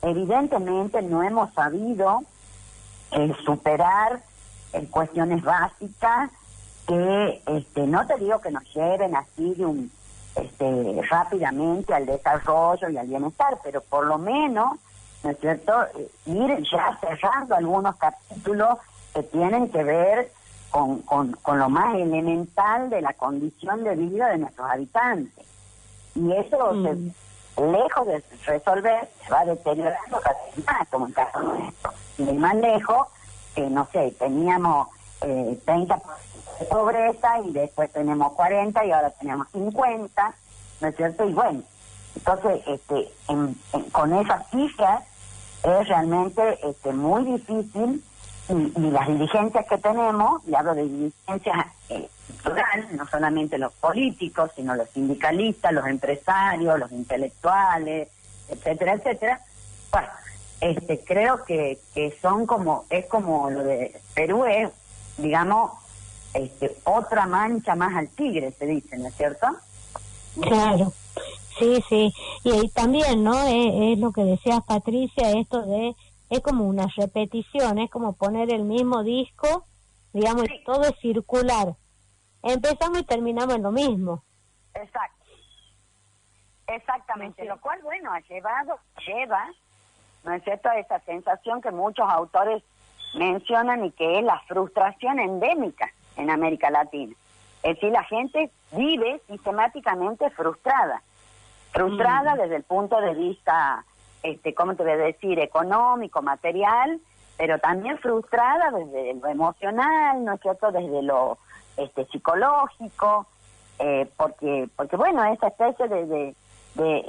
evidentemente no hemos sabido superar cuestiones básicas que, no te digo que nos lleven así rápidamente al desarrollo y al bienestar, pero por lo menos, ¿no es cierto?, ir ya cerrando algunos capítulos que tienen que ver con lo más elemental de la condición de vida de nuestros habitantes. Y eso, lejos de resolver, se va deteriorando cada vez más, como en el caso nuestro. Y más lejos, no sé, teníamos 30% de pobreza y después tenemos 40 y ahora tenemos 50, ¿no es cierto? Y bueno, entonces, con esas cifras es realmente muy difícil. Y las dirigencias que tenemos, y hablo de dirigencias culturales, no solamente los políticos, sino los sindicalistas, los empresarios, los intelectuales, etcétera, etcétera, bueno, creo que son es como lo de Perú es, digamos, otra mancha más al tigre, se dice, ¿no es cierto? Claro, sí. Y también, ¿no? Es lo que decías, Patricia, esto de... Es como una repetición, es como poner el mismo disco, digamos, todo es circular. empezamos y terminamos en lo mismo. Exacto. Exactamente, lo cual, bueno, lleva, ¿no es cierto?, a esa sensación que muchos autores mencionan y que es la frustración endémica en América Latina. Es decir, la gente vive sistemáticamente frustrada desde el punto de vista, ¿cómo te voy a decir?, económico, material, pero también frustrada desde lo emocional, ¿no es cierto?, desde lo psicológico, porque bueno, esa especie de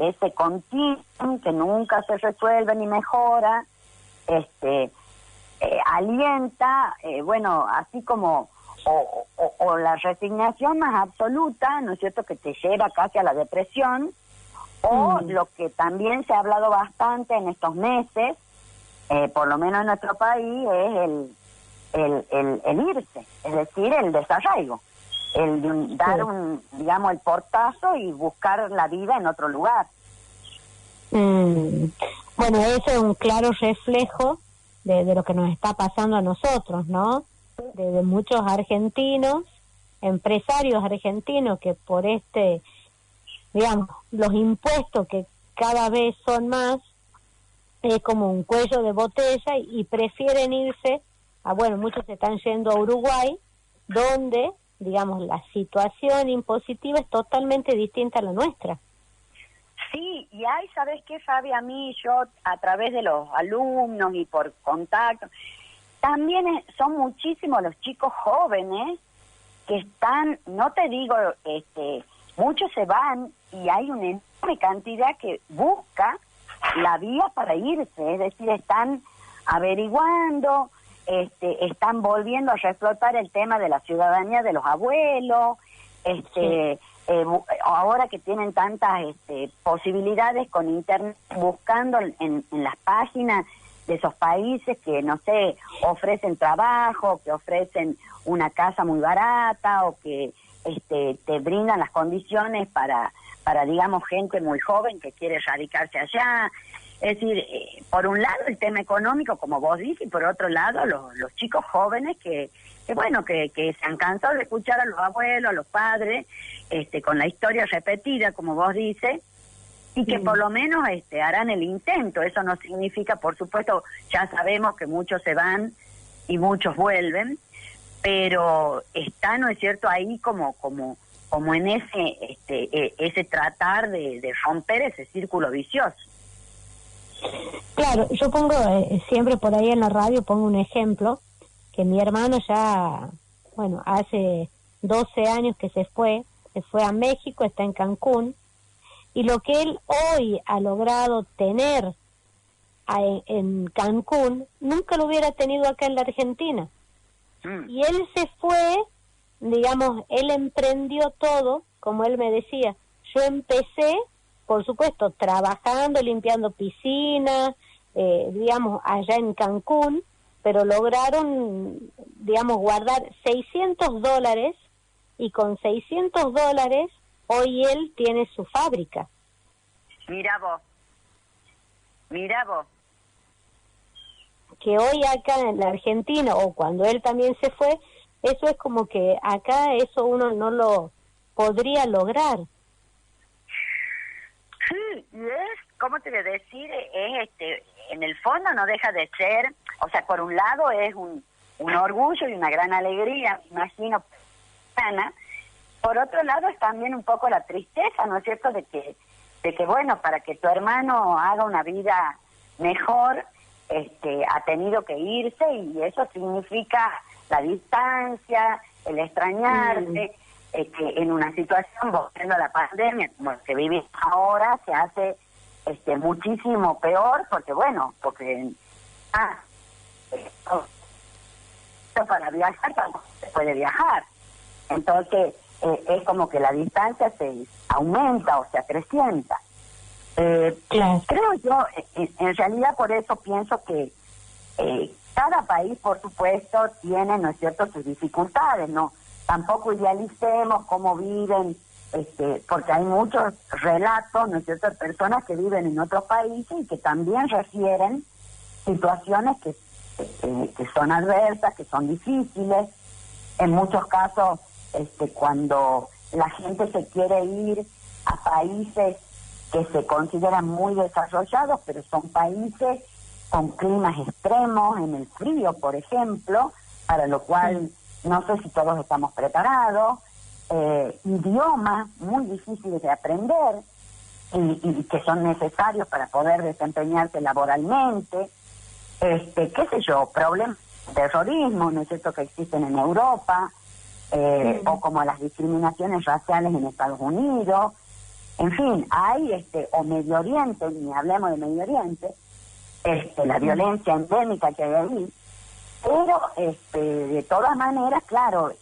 ese continuum que nunca se resuelve ni mejora, alienta, bueno, así como o la resignación más absoluta, ¿no es cierto?, que te lleva casi a la depresión, o lo que también se ha hablado bastante en estos meses, por lo menos en nuestro país, es el irse, es decir, el desarraigo, dar digamos, el portazo y buscar la vida en otro lugar. Bueno, eso es un claro reflejo de lo que nos está pasando a nosotros, ¿no? De muchos argentinos, empresarios argentinos que por digamos, los impuestos que cada vez son más, es como un cuello de botella y prefieren irse bueno, muchos se están yendo a Uruguay, donde, digamos, la situación impositiva es totalmente distinta a la nuestra. Sí, y hay, ¿sabes qué, Fabi? A mí, yo, a través de los alumnos y por contacto, también son muchísimos los chicos jóvenes que están, no te digo, muchos se van y hay una enorme cantidad que busca la vía para irse, es decir, están averiguando, están volviendo a reflotar el tema de la ciudadanía de los abuelos, ahora que tienen tantas posibilidades con internet, buscando en las páginas de esos países que, no sé, ofrecen trabajo, que ofrecen una casa muy barata o que te brindan las condiciones para digamos, gente muy joven que quiere radicarse allá. Es decir, por un lado el tema económico, como vos dices, y por otro lado los chicos jóvenes que bueno, que se han cansado de escuchar a los abuelos, a los padres, con la historia repetida, como vos dices, y que por lo menos harán el intento. Eso no significa, por supuesto, ya sabemos que muchos se van y muchos vuelven, pero está, ¿no es cierto?, ahí como en ese tratar de romper ese círculo vicioso. Claro, yo pongo siempre por ahí en la radio, pongo un ejemplo, que mi hermano ya, bueno, hace 12 años que se fue a México, está en Cancún, y lo que él hoy ha logrado tener en Cancún, nunca lo hubiera tenido acá en la Argentina. Y él se fue, digamos, él emprendió todo, como él me decía, yo empecé, por supuesto, trabajando, limpiando piscinas, digamos, allá en Cancún, pero lograron, digamos, guardar $600, y con $600 hoy él tiene su fábrica. Mira vos. Que hoy acá en la Argentina, o cuando él también se fue, eso es como que acá eso uno no lo podría lograr. Sí, y es, ¿cómo te voy a decir? Es en el fondo no deja de ser, o sea, por un lado es un orgullo y una gran alegría, imagino, Ana. Por otro lado es también un poco la tristeza, ¿no es cierto?, de que bueno, para que tu hermano haga una vida mejor, ha tenido que irse, y eso significa la distancia, el extrañarse, que en una situación, volviendo a la pandemia, como que vivimos ahora, se hace muchísimo peor, porque para viajar tampoco se puede viajar. Entonces, es como que la distancia se aumenta o se acrecienta. Claro. Creo yo, en realidad por eso pienso que cada país, por supuesto, tiene, ¿no es cierto?, sus dificultades, ¿no? Tampoco idealicemos cómo viven, porque hay muchos relatos, ¿no es cierto?, de personas que viven en otros países y que también refieren situaciones que son adversas, que son difíciles. En muchos casos cuando la gente se quiere ir a países que se consideran muy desarrollados, pero son países con climas extremos, en el frío, por ejemplo, para lo cual no sé si todos estamos preparados, idiomas muy difíciles de aprender y que son necesarios para poder desempeñarse laboralmente, qué sé yo, problemas de terrorismo, ¿no es cierto?, que existen en Europa, o como las discriminaciones raciales en Estados Unidos, en fin, hay, o Medio Oriente, ni hablemos de Medio Oriente, la violencia endémica que hay ahí, pero de todas maneras, claro,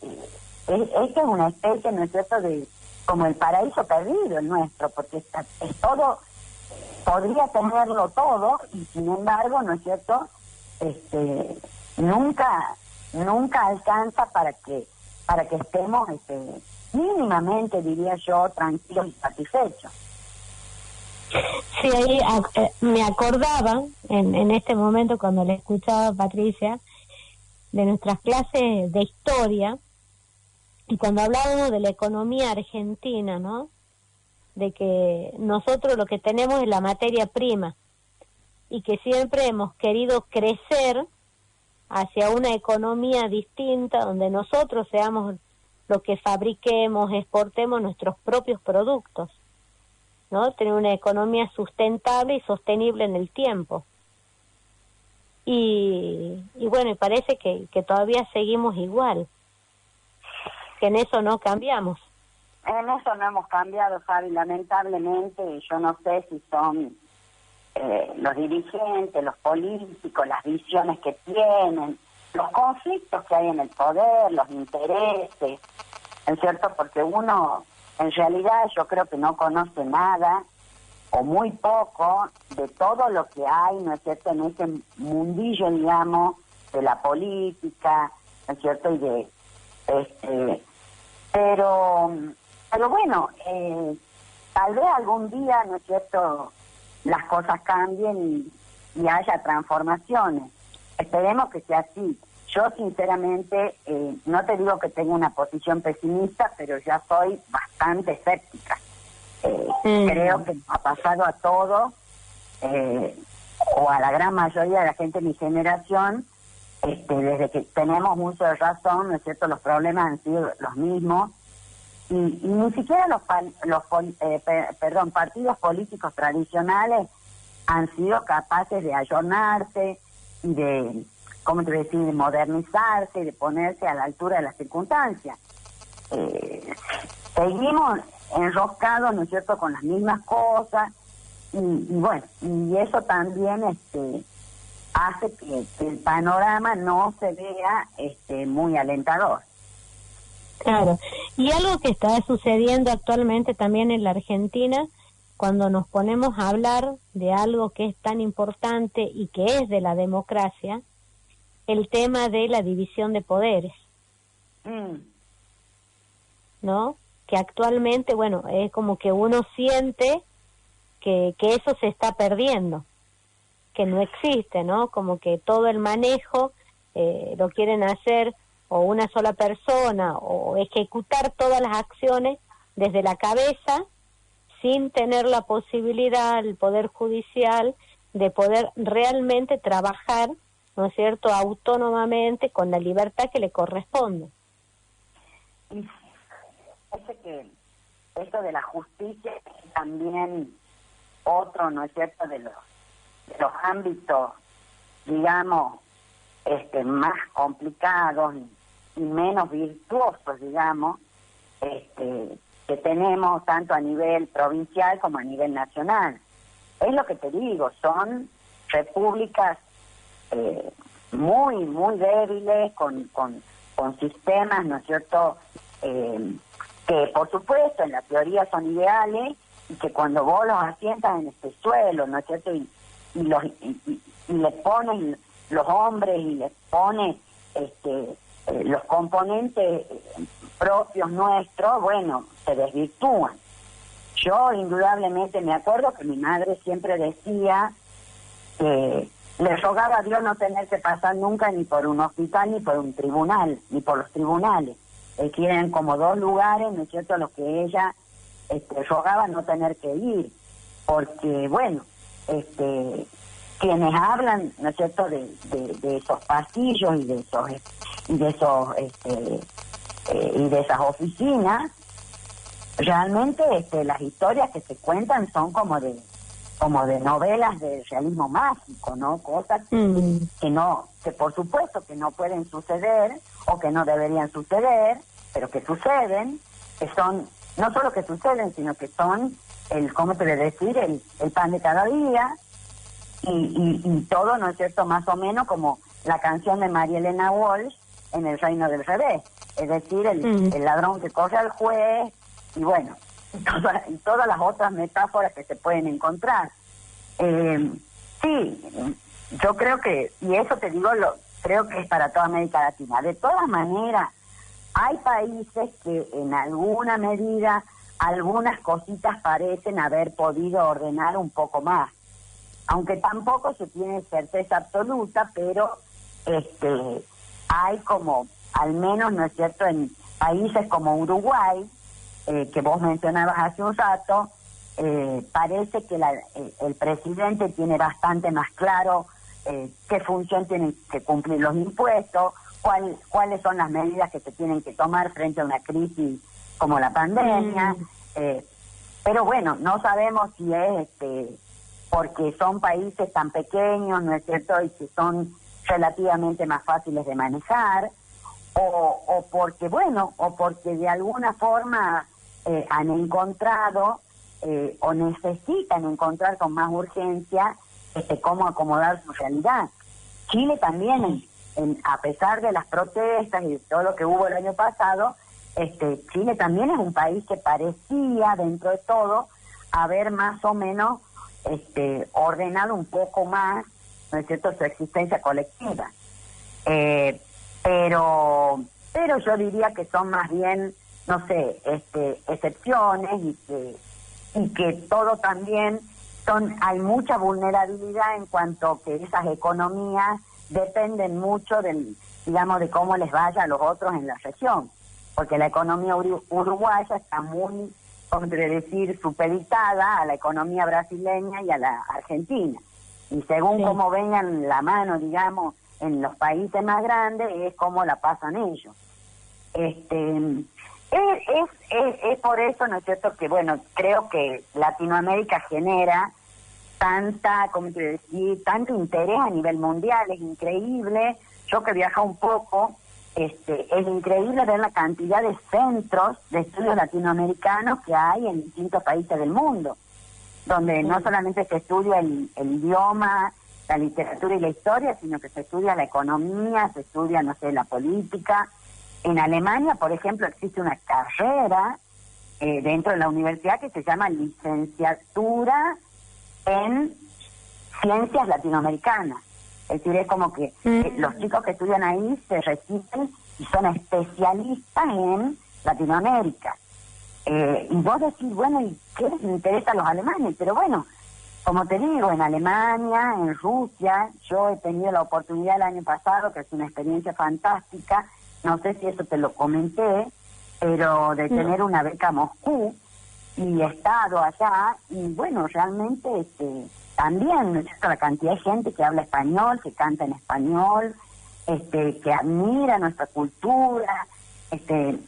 esta es una especie, ¿no es cierto?, de como el paraíso perdido el nuestro, porque es todo, podría tenerlo todo, y sin embargo, ¿no es cierto?, nunca alcanza para que estemos mínimamente, diría yo, tranquilos y satisfechos. Sí, ahí me acordaba en este momento cuando le escuchaba a Patricia de nuestras clases de historia y cuando hablábamos de la economía argentina, ¿no? De que nosotros lo que tenemos es la materia prima y que siempre hemos querido crecer hacia una economía distinta donde nosotros seamos lo que fabriquemos, exportemos nuestros propios productos, ¿no? Tener una economía sustentable y sostenible en el tiempo. Y bueno, y parece que todavía seguimos igual, que en eso no cambiamos. En eso no hemos cambiado, Fabi, lamentablemente. Yo no sé si son los dirigentes, los políticos, las visiones que tienen, los conflictos que hay en el poder, los intereses, ¿es cierto? Porque uno, en realidad, yo creo que no conoce nada o muy poco de todo lo que hay, ¿no es cierto?, en ese mundillo, digamos, de la política, ¿no es cierto?, y de pero bueno, tal vez algún día, ¿no es cierto?, las cosas cambien y haya transformaciones. Esperemos que sea así. Yo, sinceramente, no te digo que tenga una posición pesimista, pero ya soy bastante escéptica. Creo que ha pasado a todos, o a la gran mayoría de la gente de mi generación, desde que tenemos uso de razón, ¿no es cierto?, los problemas han sido los mismos, y ni siquiera partidos políticos tradicionales han sido capaces de ayornarse y de, ¿cómo te voy a decir?, de modernizarse, de ponerse a la altura de las circunstancias. Seguimos enroscados, ¿no es cierto?, con las mismas cosas, y bueno, y eso también hace que el panorama no se vea muy alentador. Claro, y algo que está sucediendo actualmente también en la Argentina, cuando nos ponemos a hablar de algo que es tan importante y que es de la democracia, el tema de la división de poderes, ¿no? Que actualmente, bueno, es como que uno siente que eso se está perdiendo, que no existe, ¿no? Como que todo el manejo lo quieren hacer o una sola persona, o ejecutar todas las acciones desde la cabeza, sin tener la posibilidad, el Poder Judicial, de poder realmente trabajar, ¿no es cierto?, autónomamente, con la libertad que le corresponde. Y parece que esto de la justicia es también otro, ¿no es cierto?, de los ámbitos, digamos, más complicados y menos virtuosos, digamos, que tenemos tanto a nivel provincial como a nivel nacional. Es lo que te digo, son repúblicas muy, muy débiles, con sistemas, ¿no es cierto?, que por supuesto en la teoría son ideales, y que cuando vos los asientas en este suelo, ¿no es cierto?, y le pones los hombres y le pones los componentes propios nuestros, bueno, se desvirtúan. Yo indudablemente me acuerdo que mi madre siempre decía que le rogaba a Dios no tener que pasar nunca ni por un hospital, ni por un tribunal, ni por los tribunales, quieren como 2 lugares, ¿no es cierto?, a los que ella rogaba no tener que ir, porque, bueno, quienes hablan, ¿no es cierto?, de esos pasillos y de esas oficinas, realmente las historias que se cuentan son como de novelas de realismo mágico, ¿no? Cosas que por supuesto que no pueden suceder o que no deberían suceder, pero que suceden, que son, no solo que suceden, sino que son ¿cómo te voy a decir?, el pan de cada día, y todo, ¿no es cierto?, más o menos como la canción de María Elena Walsh en El reino del revés, es decir, el ladrón que corre al juez, y bueno, y todas las otras metáforas que se pueden encontrar. Sí, yo creo que, y eso te digo, creo que es para toda América Latina. De todas maneras, hay países que en alguna medida, algunas cositas parecen haber podido ordenar un poco más, aunque tampoco se tiene certeza absoluta, pero hay como, al menos, ¿no es cierto?, en países como Uruguay, que vos mencionabas hace un rato, parece que el presidente tiene bastante más claro qué función tienen que cumplir los impuestos, cuáles son las medidas que se tienen que tomar frente a una crisis como la pandemia, pero bueno, no sabemos si es porque son países tan pequeños, ¿no es cierto?, y que son relativamente más fáciles de manejar, o porque, bueno, o porque de alguna forma han encontrado o necesitan encontrar con más urgencia cómo acomodar su realidad. Chile también, a pesar de las protestas y de todo lo que hubo el año pasado, Chile también es un país que parecía, dentro de todo, haber más o menos ordenado un poco más, ¿no es cierto?, su existencia colectiva. Pero yo diría que son más bien, no sé, excepciones, y que todo también hay mucha vulnerabilidad en cuanto que esas economías dependen mucho digamos, de cómo les vaya a los otros en la región, porque la economía uruguaya está muy, como te decir, supeditada a la economía brasileña y a la argentina, y según cómo vengan la mano, digamos, en los países más grandes, es como la pasan ellos. Es por eso, ¿no es cierto?, que bueno, creo que Latinoamérica genera tanto interés a nivel mundial. Es increíble, yo que viajo un poco, es increíble ver la cantidad de centros de estudios latinoamericanos que hay en distintos países del mundo, donde no solamente se estudia el idioma, la literatura y la historia, sino que se estudia la economía, se estudia, no sé, la política. En Alemania, por ejemplo, existe una carrera dentro de la universidad que se llama licenciatura en ciencias latinoamericanas. Es decir, es como que los chicos que estudian ahí se reciben y son especialistas en Latinoamérica. Y vos decís, bueno, ¿y qué les interesa a los alemanes? Pero bueno, como te digo, en Alemania, en Rusia, yo he tenido la oportunidad el año pasado, que es una experiencia fantástica, no sé si eso te lo comenté, pero de tener una beca a Moscú, y he estado allá, y bueno, realmente también, ¿no es cierto?, la cantidad de gente que habla español, que canta en español, que admira nuestra cultura,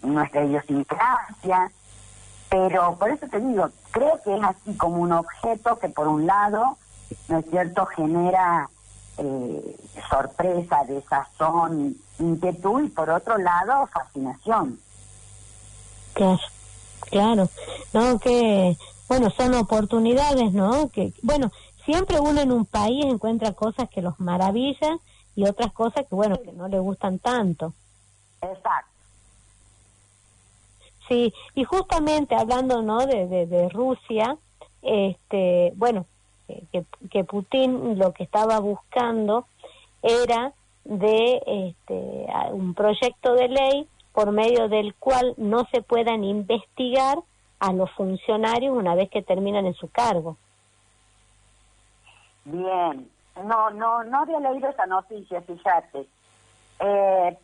nuestra idiosincrasia, pero por eso te digo, creo que es así como un objeto que por un lado, ¿no es cierto?, genera sorpresa, desazón, inquietud, y por otro lado, fascinación. Claro, no, que, bueno, son oportunidades, ¿no? Que, bueno, siempre uno en un país encuentra cosas que los maravillan y otras cosas que, bueno, que no le gustan tanto. Exacto. Sí, y justamente hablando, ¿no?, de Rusia, bueno, que Putin lo que estaba buscando era de un proyecto de ley por medio del cual no se puedan investigar a los funcionarios una vez que terminan en su cargo. Bien, no había leído esa noticia, fíjate.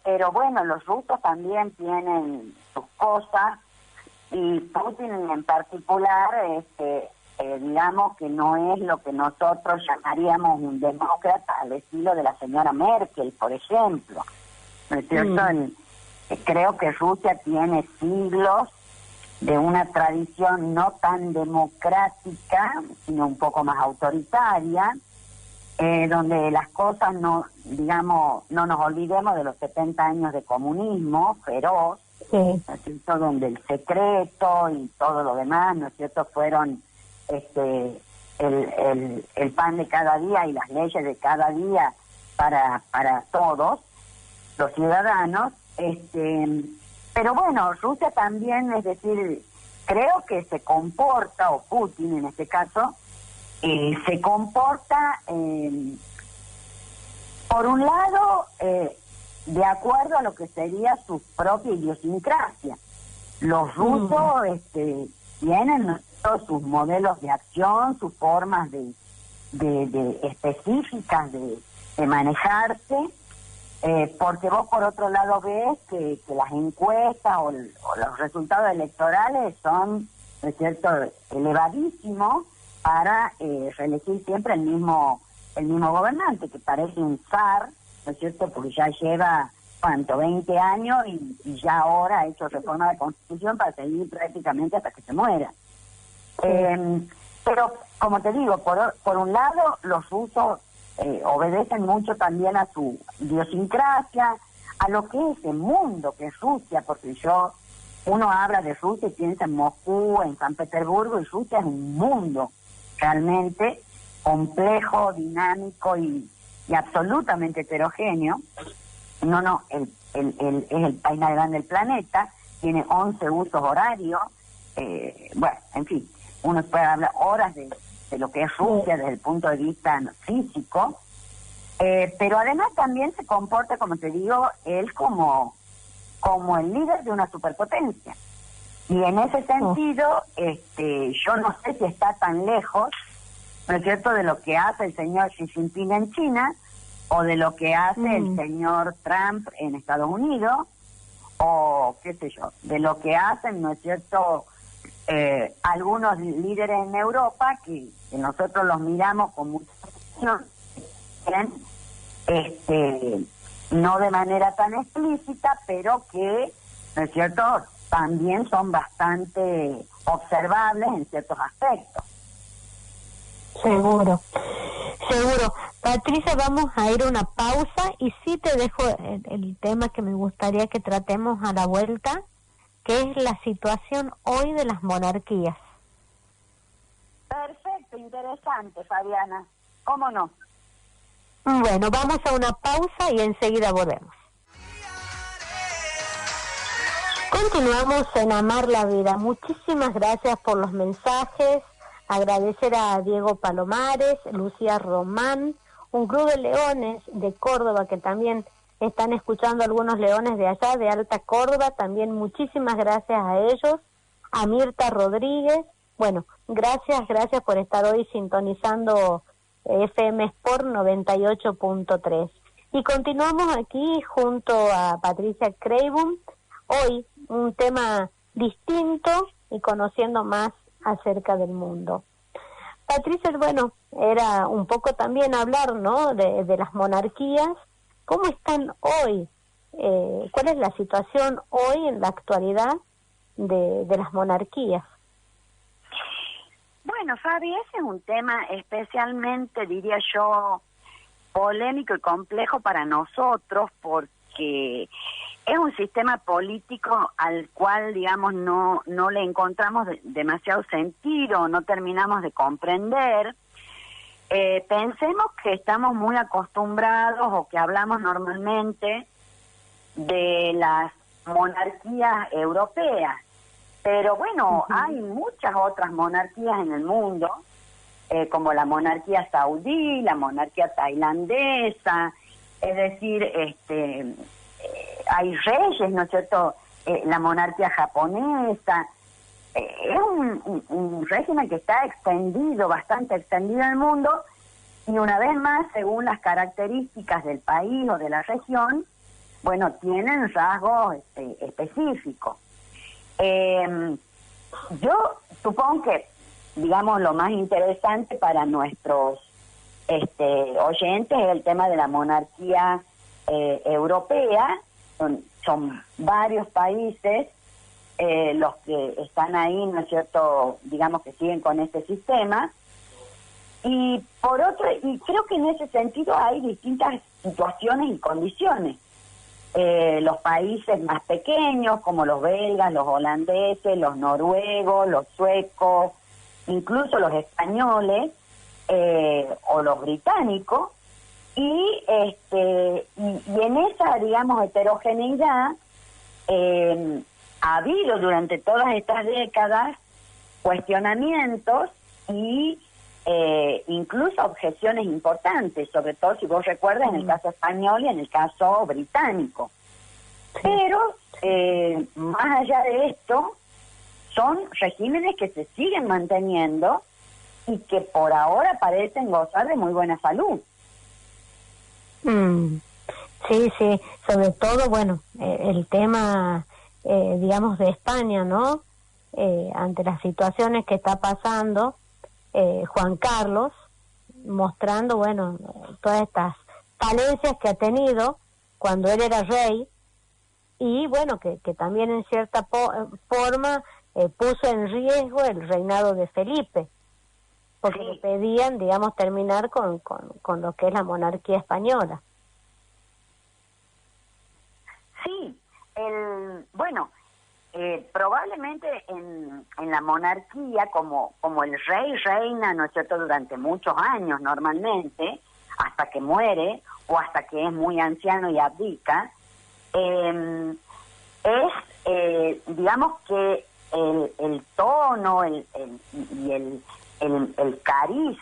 pero bueno, los rusos también tienen sus cosas, y Putin en particular, digamos que no es lo que nosotros llamaríamos un demócrata al estilo de la señora Merkel, por ejemplo. ¿No es cierto? Creo que Rusia tiene siglos de una tradición no tan democrática, sino un poco más autoritaria, donde las cosas no nos olvidemos de los 70 años de comunismo feroz, Sí. ¿no es cierto? Donde el secreto y todo lo demás, ¿no es cierto?, fueron el pan de cada día y las leyes de cada día para todos los ciudadanos. Pero bueno, Rusia también, es decir, creo que se comporta, o Putin en este caso, se comporta, por un lado, de acuerdo a lo que sería su propia idiosincrasia. Los rusos tienen todos sus modelos de acción, sus formas de específicas de manejarse, porque vos por otro lado ves que las encuestas o los resultados electorales son, ¿no es cierto?, elevadísimos para reelegir siempre el mismo gobernante, que parece un zar, ¿no es cierto?, porque ya lleva, ¿cuánto?, 20 años y ya ahora ha hecho reforma de la Constitución para seguir prácticamente hasta que se muera. Pero, como te digo, por un lado, los rusos obedecen mucho también a su idiosincrasia, a lo que es el mundo, que es Rusia, porque uno habla de Rusia y piensa en Moscú, en San Petersburgo, y Rusia es un mundo realmente complejo, dinámico y absolutamente heterogéneo. Es el país más grande del planeta, tiene 11 usos horarios, bueno, en fin, uno puede hablar horas de lo que es Rusia desde el punto de vista físico, pero además también se comporta, como te digo, él como el líder de una superpotencia. Y en ese sentido, yo no sé si está tan lejos, ¿no es cierto?, de lo que hace el señor Xi Jinping en China, o de lo que hace el señor Trump en Estados Unidos, o qué sé yo, de lo que hacen, ¿no es cierto?, algunos líderes en Europa que nosotros los miramos con mucha atención, no de manera tan explícita, pero que, ¿no es cierto?, también son bastante observables en ciertos aspectos. Seguro. Patricia, vamos a ir a una pausa y sí te dejo el tema que me gustaría que tratemos a la vuelta, que es la situación hoy de las monarquías. Perfecto, interesante, Fabiana. ¿Cómo no? Bueno, vamos a una pausa y enseguida volvemos. Continuamos en Amar la Vida. Muchísimas gracias por los mensajes. Agradecer a Diego Palomares, Lucía Román, un club de leones de Córdoba que también están escuchando, algunos leones de allá, de Alta Córdoba. También muchísimas gracias a ellos. A Mirta Rodríguez. Bueno, gracias por estar hoy sintonizando FM Sport 98.3. Y continuamos aquí junto a Patricia Kreibum. Hoy un tema distinto y conociendo más acerca del mundo. Patricia, bueno, era un poco también hablar, ¿no?, de las monarquías. ¿Cómo están hoy? ¿Cuál es la situación hoy en la actualidad de las monarquías? Bueno, Fabi, ese es un tema especialmente, diría yo, polémico y complejo para nosotros, porque es un sistema político al cual, digamos, no le encontramos demasiado sentido, no terminamos de comprender. Pensemos que estamos muy acostumbrados o que hablamos normalmente de las monarquías europeas, pero bueno, hay muchas otras monarquías en el mundo, como la monarquía saudí, la monarquía tailandesa, es decir, hay reyes, ¿no es cierto?, la monarquía japonesa. Es un régimen que está extendido, bastante extendido en el mundo, y una vez más, según las características del país o de la región, bueno, tienen rasgos específicos. Yo supongo que, digamos, lo más interesante para nuestros oyentes es el tema de la monarquía europea. Son varios países los que están ahí, ¿no es cierto?, digamos que siguen con este sistema. Y por otro, y creo que en ese sentido hay distintas situaciones y condiciones. Los países más pequeños, como los belgas, los holandeses, los noruegos, los suecos, incluso los españoles o los británicos, y en esa, digamos, heterogeneidad ha habido durante todas estas décadas cuestionamientos y incluso objeciones importantes, sobre todo si vos recuerdas en el caso español y en el caso británico. Pero más allá de esto, son regímenes que se siguen manteniendo y que por ahora parecen gozar de muy buena salud. Sí, sí, sobre todo, bueno, el tema, digamos, de España, ¿no? Ante las situaciones que está pasando, Juan Carlos, mostrando, bueno, todas estas falencias que ha tenido cuando él era rey, y bueno, que también en cierta forma puso en riesgo el reinado de Felipe, porque le pedían, digamos, terminar con lo que es la monarquía española. Sí, bueno, probablemente en la monarquía, como el rey reina, ¿no es cierto?, durante muchos años normalmente, hasta que muere o hasta que es muy anciano y abdica, digamos que el tono y el cariz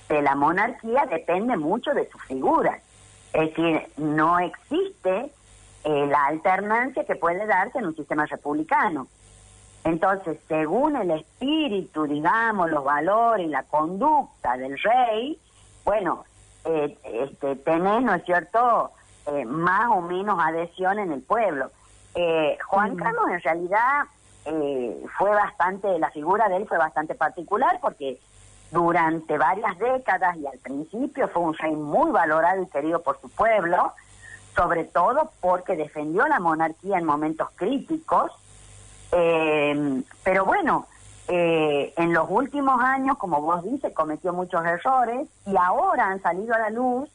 de la monarquía depende mucho de su figura. Es decir, no existe la alternancia que puede darse en un sistema republicano. Entonces, según el espíritu, digamos, los valores y la conducta del rey, bueno, tenés, ¿no es cierto?, más o menos adhesión en el pueblo. Juan Carlos, en realidad, la figura de él fue bastante particular, porque durante varias décadas y al principio fue un rey muy valorado y querido por su pueblo, sobre todo porque defendió la monarquía en momentos críticos, pero bueno, en los últimos años, como vos dices, cometió muchos errores y ahora han salido a la luz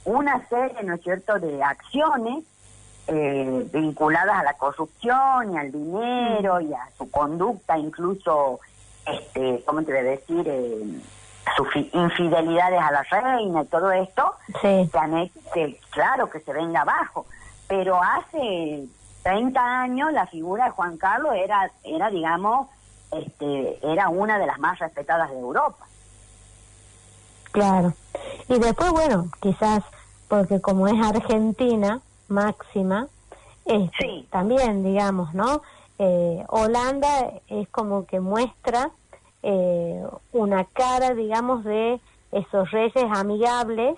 una serie, ¿no es cierto?, de acciones vinculadas a la corrupción y al dinero y a su conducta, incluso, ¿cómo te voy a decir?, sus infidelidades a la reina y todo esto, sí, que han hecho claro, que se venga abajo. Pero hace 30 años la figura de Juan Carlos era digamos, era una de las más respetadas de Europa. Claro. Y después, bueno, quizás porque como es Argentina máxima, Sí. también, digamos, ¿no? Holanda es como que muestra una cara, digamos, de esos reyes amigables,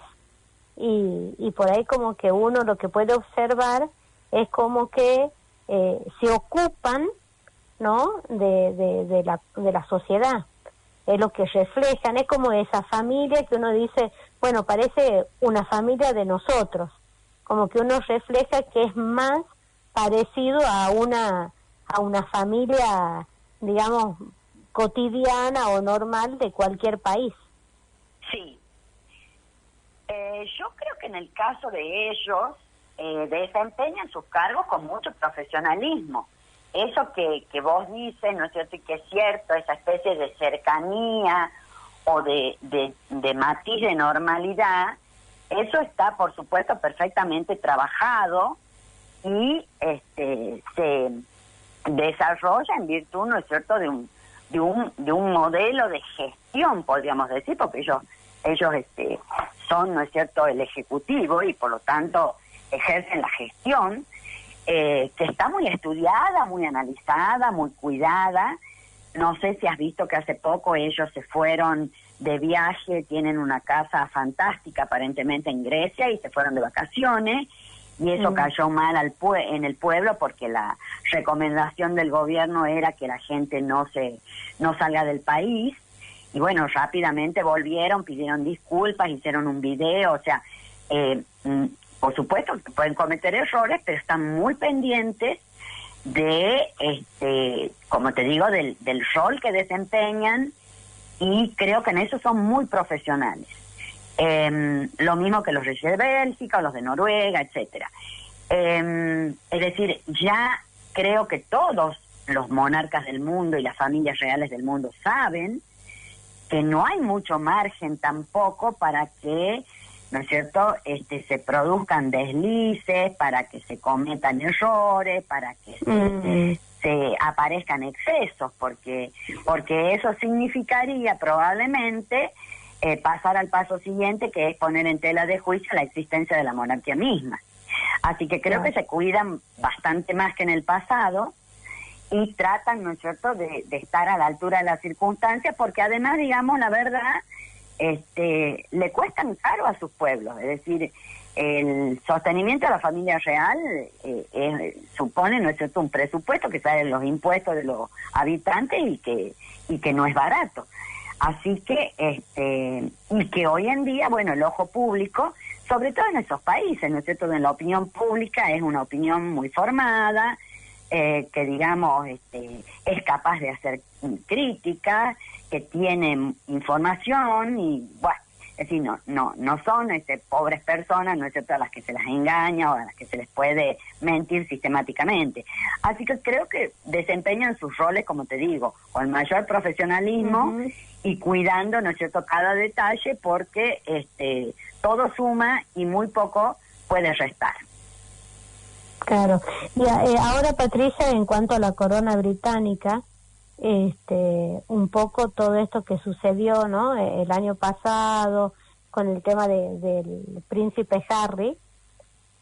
y por ahí como que uno lo que puede observar es como que se ocupan, ¿no?, de la sociedad. Es lo que reflejan, es como esa familia que uno dice, bueno, parece una familia de nosotros, como que uno refleja que es más parecido a una familia, digamos, cotidiana o normal de cualquier país. Sí. Yo creo que en el caso de ellos, desempeñan sus cargos con mucho profesionalismo. Eso que vos dices, ¿no es cierto?, y que es cierto, esa especie de cercanía o de matiz de normalidad, eso está, por supuesto, perfectamente trabajado y se desarrolla en virtud, ¿no es cierto?, de un modelo de gestión, podríamos decir, porque ellos son, ¿no es cierto?, el ejecutivo y por lo tanto ejercen la gestión, que está muy estudiada, muy analizada, muy cuidada. No sé si has visto que hace poco ellos se fueron de viaje, tienen una casa fantástica aparentemente en Grecia y se fueron de vacaciones, y eso cayó mal en el pueblo porque la recomendación del gobierno era que la gente no salga del país. Y bueno, rápidamente volvieron, pidieron disculpas, hicieron un video, o sea, por supuesto que pueden cometer errores, pero están muy pendientes de, como te digo, del rol que desempeñan, y creo que en eso son muy profesionales. Lo mismo que los reyes de Bélgica o los de Noruega, etcétera. Es decir, ya creo que todos los monarcas del mundo y las familias reales del mundo saben que no hay mucho margen tampoco para que, ¿no es cierto?, se produzcan deslices, para que se cometan errores, para que se aparezcan excesos, porque eso significaría probablemente pasar al paso siguiente, que es poner en tela de juicio la existencia de la monarquía misma. Así que creo que se cuidan bastante más que en el pasado, y tratan, ¿no es cierto?, de estar a la altura de las circunstancias, porque además, digamos, la verdad, le cuestan caro a sus pueblos. Es decir, el sostenimiento de la familia real supone, ¿no es cierto?, un presupuesto que sale de los impuestos de los habitantes y que no es barato. Así que, y que hoy en día, bueno, el ojo público, sobre todo en esos países, ¿no es cierto?, en la opinión pública es una opinión muy formada, que digamos es capaz de hacer críticas, que tiene información, y bueno, es decir, no son pobres personas, no es cierto, a las que se las engaña o a las que se les puede mentir sistemáticamente. Así que creo que desempeñan sus roles, como te digo, con mayor profesionalismo y cuidando, ¿no es cierto?, cada detalle, porque todo suma y muy poco puede restar. Claro. Y ahora, Patricia, en cuanto a la corona británica, un poco todo esto que sucedió, ¿no?, el año pasado con el tema del príncipe Harry,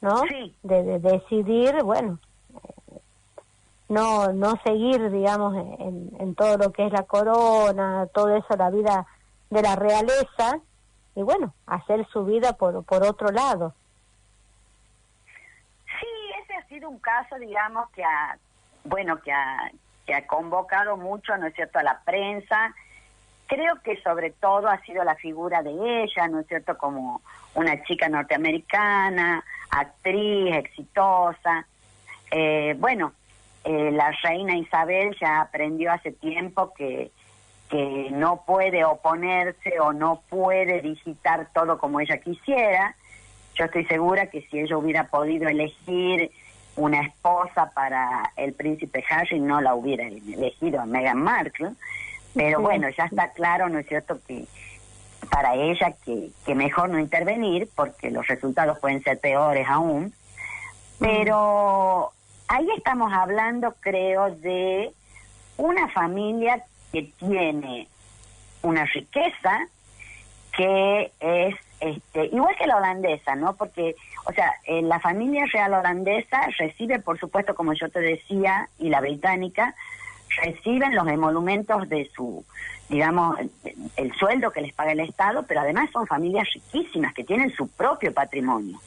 ¿no? Sí. De decidir, bueno, no seguir, digamos, en todo lo que es la corona, todo eso, la vida de la realeza, y bueno, hacer su vida por otro lado. Ha sido un caso, digamos, que ha convocado mucho, ¿no es cierto?, a la prensa. Creo que sobre todo ha sido la figura de ella, ¿no es cierto?, como una chica norteamericana, actriz, exitosa. La reina Isabel ya aprendió hace tiempo que no puede oponerse o no puede digitar todo como ella quisiera. Yo estoy segura que si ella hubiera podido elegir una esposa para el príncipe Harry, no la hubiera elegido a Meghan Markle, pero bueno, ya está claro, ¿no es cierto?, que para ella que mejor no intervenir, porque los resultados pueden ser peores aún. Pero ahí estamos hablando, creo, de una familia que tiene una riqueza que es igual que la holandesa, ¿no? Porque, o sea, la familia real holandesa recibe, por supuesto, como yo te decía, y la británica, reciben los emolumentos de su, digamos, el sueldo que les paga el Estado, pero además son familias riquísimas que tienen su propio patrimonio.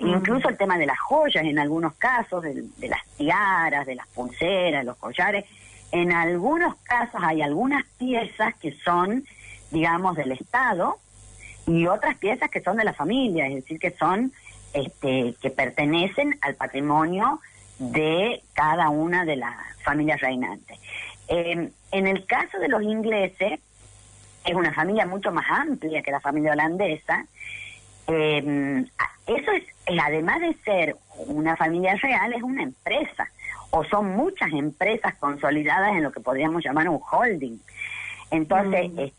Incluso el tema de las joyas, en algunos casos, de las tiaras, de las pulseras, los collares, en algunos casos hay algunas piezas que son, digamos, del Estado, y otras piezas que son de la familia, es decir, que son que pertenecen al patrimonio de cada una de las familias reinantes. En el caso de los ingleses, es una familia mucho más amplia que la familia holandesa. Eso es, además de ser una familia real, es una empresa, o son muchas empresas consolidadas en lo que podríamos llamar un holding. Entonces,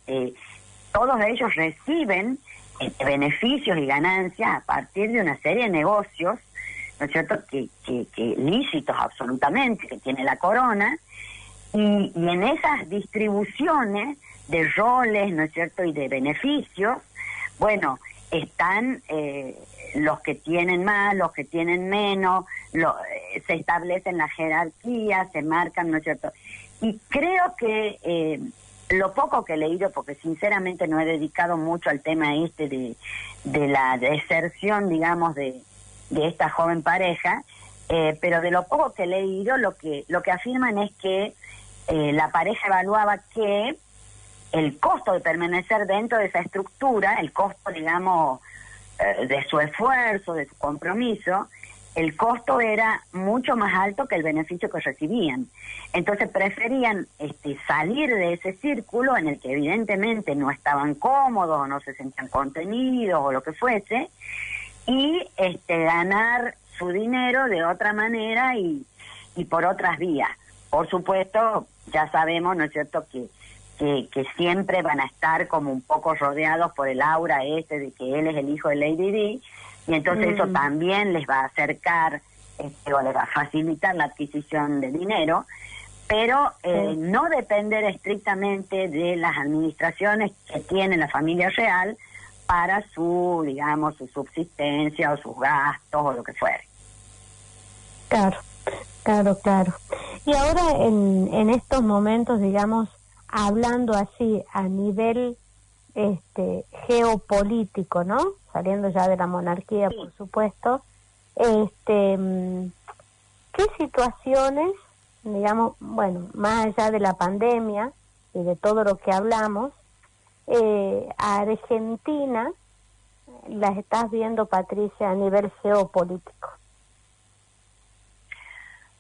todos ellos reciben beneficios y ganancias a partir de una serie de negocios, ¿no es cierto?, que lícitos absolutamente, que tiene la corona, y en esas distribuciones de roles, ¿no es cierto?, y de beneficios, bueno, están los que tienen más, los que tienen menos, se establecen las jerarquías, se marcan, ¿no es cierto? Y creo que lo poco que he leído, porque sinceramente no he dedicado mucho al tema de la deserción, digamos, de esta joven pareja, pero de lo poco que he leído, lo que afirman es que la pareja evaluaba que el costo de permanecer dentro de esa estructura, el costo, digamos, de su esfuerzo, de su compromiso, el costo era mucho más alto que el beneficio que recibían. Entonces preferían salir de ese círculo en el que evidentemente no estaban cómodos, o no se sentían contenidos, o lo que fuese, y ganar su dinero de otra manera y por otras vías. Por supuesto, ya sabemos, ¿no es cierto?, que siempre van a estar como un poco rodeados por el aura de que él es el hijo de Lady Di, y entonces eso también les va a acercar o les va a facilitar la adquisición de dinero, pero no depender estrictamente de las administraciones que tiene la familia real para su, digamos, su subsistencia o sus gastos o lo que fuere. Claro. Y ahora en estos momentos, digamos, hablando así a nivel geopolítico, ¿no? Saliendo ya de la monarquía, por supuesto, ¿qué situaciones, digamos, bueno, más allá de la pandemia y de todo lo que hablamos, a Argentina las estás viendo, Patricia, a nivel geopolítico?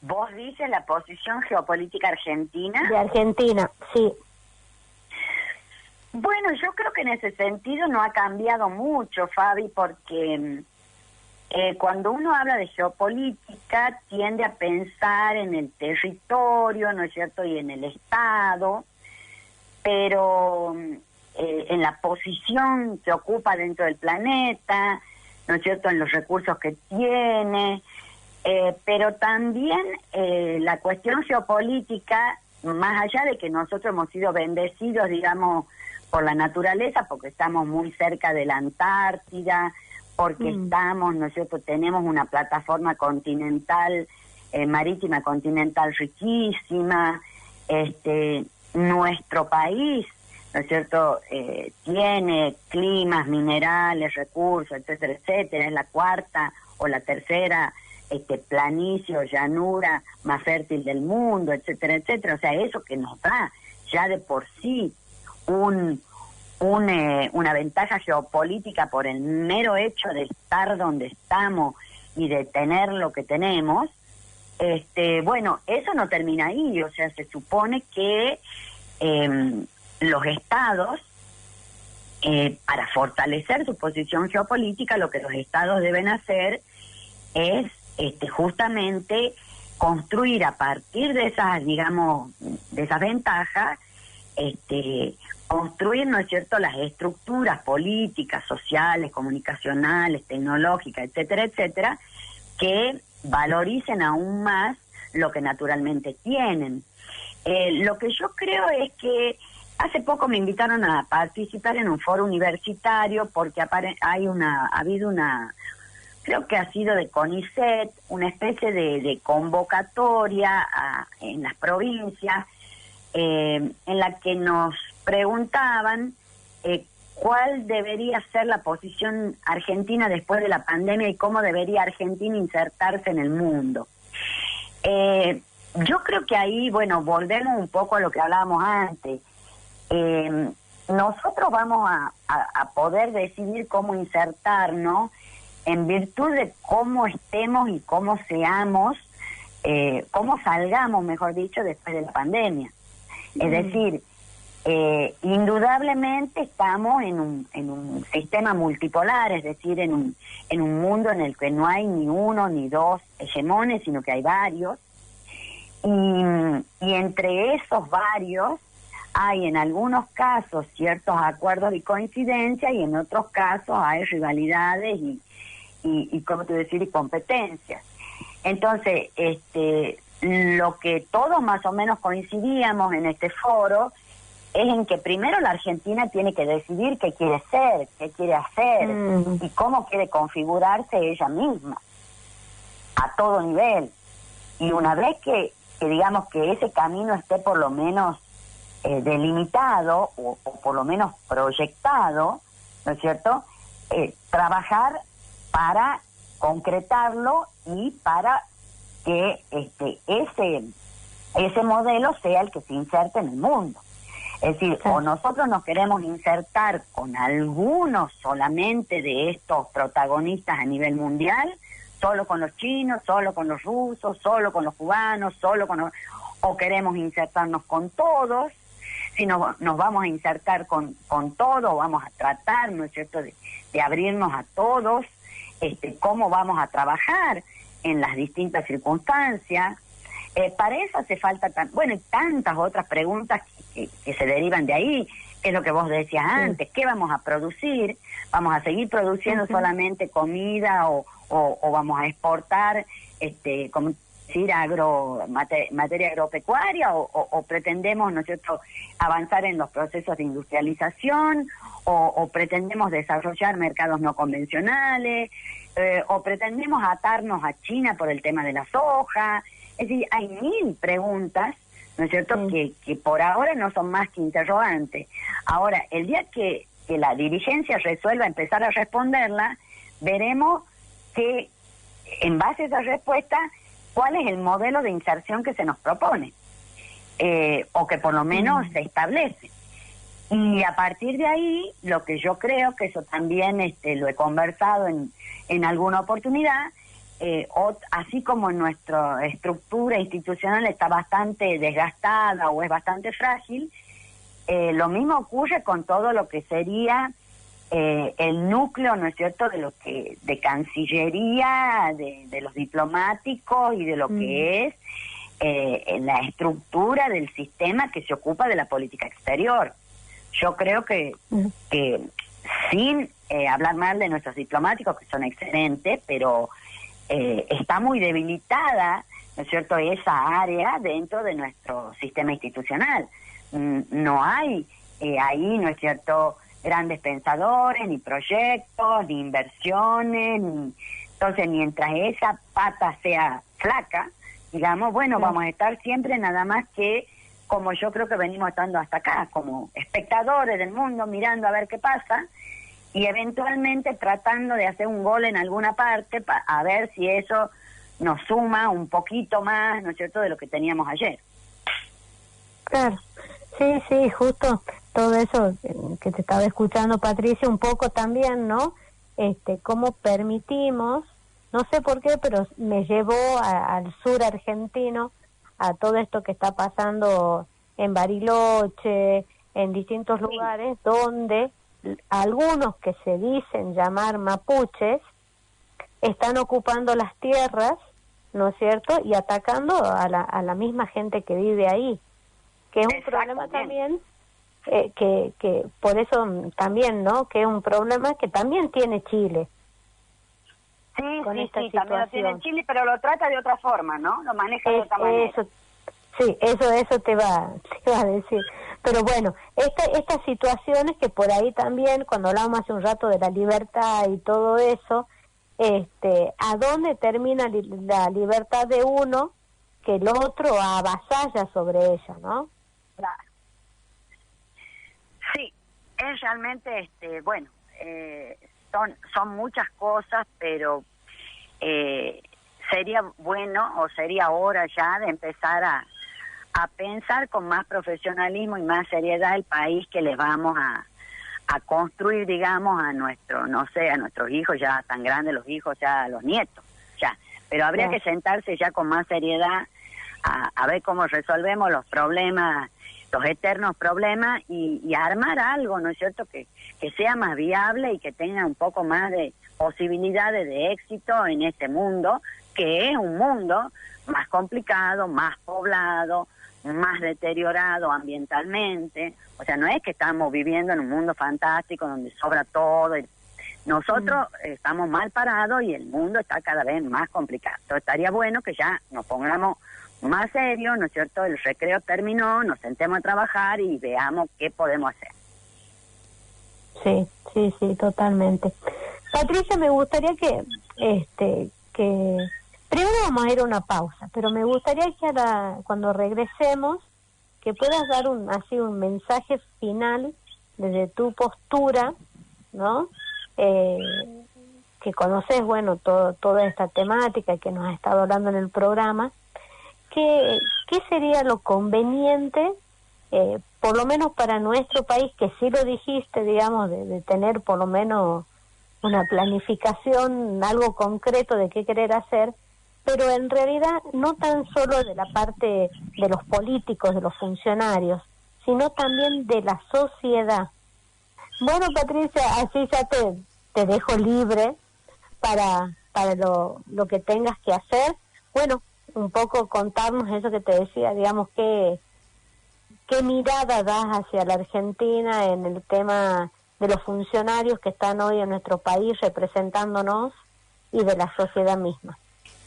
¿Vos dices la posición geopolítica argentina? De Argentina, sí. Bueno, yo creo que en ese sentido no ha cambiado mucho, Fabi, porque cuando uno habla de geopolítica tiende a pensar en el territorio, ¿no es cierto?, y en el Estado, pero en la posición que ocupa dentro del planeta, ¿no es cierto?, en los recursos que tiene, pero también la cuestión geopolítica, más allá de que nosotros hemos sido bendecidos, digamos, por la naturaleza, porque estamos muy cerca de la Antártida, porque estamos, ¿no es cierto?, tenemos una plataforma continental, marítima continental riquísima, nuestro país, ¿no es cierto?, tiene climas, minerales, recursos, etcétera, etcétera, es la cuarta o la tercera planicie o llanura más fértil del mundo, etcétera, etcétera. O sea, eso que nos da ya de por sí una ventaja geopolítica por el mero hecho de estar donde estamos y de tener lo que tenemos, bueno, eso no termina ahí. O sea, se supone que los estados, para fortalecer su posición geopolítica, lo que los estados deben hacer es justamente construir a partir de esas, digamos, de esas ventajas, construir, ¿no es cierto?, las estructuras políticas, sociales, comunicacionales, tecnológicas, etcétera, etcétera, que valoricen aún más lo que naturalmente tienen. Lo que yo creo es que hace poco me invitaron a participar en un foro universitario porque ha habido una, creo que ha sido de CONICET, una especie de convocatoria en las provincias, en la que nos preguntaban cuál debería ser la posición argentina después de la pandemia y cómo debería Argentina insertarse en el mundo. Yo creo que ahí, bueno, volvemos un poco a lo que hablábamos antes. Nosotros vamos a poder decidir cómo insertarnos en virtud de cómo estemos y cómo seamos, cómo salgamos, mejor dicho, después de la pandemia. Es decir, indudablemente estamos en un sistema multipolar, es decir, en un mundo en el que no hay ni uno ni dos hegemones, sino que hay varios, y entre esos varios hay en algunos casos ciertos acuerdos y coincidencias, y en otros casos hay rivalidades y ¿cómo te decir?, y competencias. Entonces, lo que todos más o menos coincidíamos en este foro es en que primero la Argentina tiene que decidir qué quiere ser, qué quiere hacer y cómo quiere configurarse ella misma a todo nivel. Y una vez que digamos que ese camino esté por lo menos delimitado o por lo menos proyectado, ¿no es cierto?, trabajar para concretarlo y para que ese modelo sea el que se inserte en el mundo. Es decir, o nosotros nos queremos insertar con algunos solamente de estos protagonistas a nivel mundial, solo con los chinos, solo con los rusos, solo con los cubanos, o queremos insertarnos con todos. Si nos vamos a insertar con todo, vamos a tratar, ¿no es cierto?, de abrirnos a todos, cómo vamos a trabajar en las distintas circunstancias. Para eso hace falta tantas otras preguntas que se derivan de ahí, que es lo que vos decías antes, ¿qué vamos a producir? ¿Vamos a seguir produciendo solamente comida o vamos a exportar, como decir, materia agropecuaria o pretendemos, ¿no es cierto?, avanzar en los procesos de industrialización o pretendemos desarrollar mercados no convencionales o pretendemos atarnos a China por el tema de la soja. Es decir, hay 1000 preguntas, ¿no es cierto?, que por ahora no son más que interrogantes. Ahora, el día que la dirigencia resuelva empezar a responderla, veremos que, en base a esa respuesta, cuál es el modelo de inserción que se nos propone, o que por lo menos se establece. Y a partir de ahí, lo que yo creo, que eso también lo he conversado en alguna oportunidad, así como nuestra estructura institucional está bastante desgastada o es bastante frágil, lo mismo ocurre con todo lo que sería el núcleo, ¿no es cierto?, de Cancillería, de los diplomáticos y de lo que es la estructura del sistema que se ocupa de la política exterior. Yo creo que sin hablar mal de nuestros diplomáticos, que son excelentes, pero está muy debilitada, ¿no es cierto?, esa área dentro de nuestro sistema institucional. No hay ahí, ¿no es cierto?, grandes pensadores, ni proyectos, ni inversiones, entonces mientras esa pata sea flaca, digamos, vamos a estar siempre nada más que, como yo creo que venimos estando hasta acá, como espectadores del mundo, mirando a ver qué pasa, y eventualmente tratando de hacer un gol en alguna parte a ver si eso nos suma un poquito más, ¿no es cierto?, de lo que teníamos ayer. Claro, sí, justo todo eso que te estaba escuchando, Patricia, un poco también, ¿no? Cómo permitimos, no sé por qué, pero me llevó al sur argentino, a todo esto que está pasando en Bariloche, en distintos lugares, donde algunos que se dicen llamar mapuches están ocupando las tierras, ¿no es cierto?, y atacando a la misma gente que vive ahí, que es un problema también, que por eso también, ¿no?, que es un problema que también tiene Chile. Sí, también lo tiene Chile, pero lo trata de otra forma, ¿no? Lo maneja de otra manera. Eso te va a decir. Pero bueno, estas situaciones que por ahí también, cuando hablábamos hace un rato de la libertad y todo eso, ¿a dónde termina la libertad de uno que el otro avasalla sobre ella, no? Claro. Sí, es realmente, son muchas cosas, pero sería bueno o sería hora ya de empezar a pensar con más profesionalismo y más seriedad el país que les vamos a construir, digamos, a nuestros hijos ya tan grandes, los hijos ya, los nietos, ya. Pero habría que sentarse ya con más seriedad a ver cómo resolvemos los problemas, los eternos problemas y armar algo, ¿no es cierto?, que sea más viable y que tenga un poco más de posibilidades de éxito en este mundo, que es un mundo más complicado, más poblado, más deteriorado ambientalmente. O sea, no es que estamos viviendo en un mundo fantástico donde sobra todo. Nosotros estamos mal parados y el mundo está cada vez más complicado. Entonces estaría bueno que ya nos pongamos más serios, ¿no es cierto? El recreo terminó, nos sentemos a trabajar y veamos qué podemos hacer. Sí, totalmente. Patricia, me gustaría que primero vamos a ir a una pausa, pero me gustaría que cuando regresemos que puedas dar un mensaje final desde tu postura, ¿no? que conoces, bueno, toda esta temática que nos ha estado hablando en el programa, ¿qué sería lo conveniente, por lo menos para nuestro país, que sí lo dijiste, digamos, de tener por lo menos una planificación, algo concreto de qué querer hacer, pero en realidad no tan solo de la parte de los políticos, de los funcionarios, sino también de la sociedad? Bueno, Patricia, así ya te dejo libre para lo que tengas que hacer. Bueno, un poco contarnos eso que te decía, digamos, qué mirada das hacia la Argentina en el tema de los funcionarios que están hoy en nuestro país representándonos y de la sociedad misma.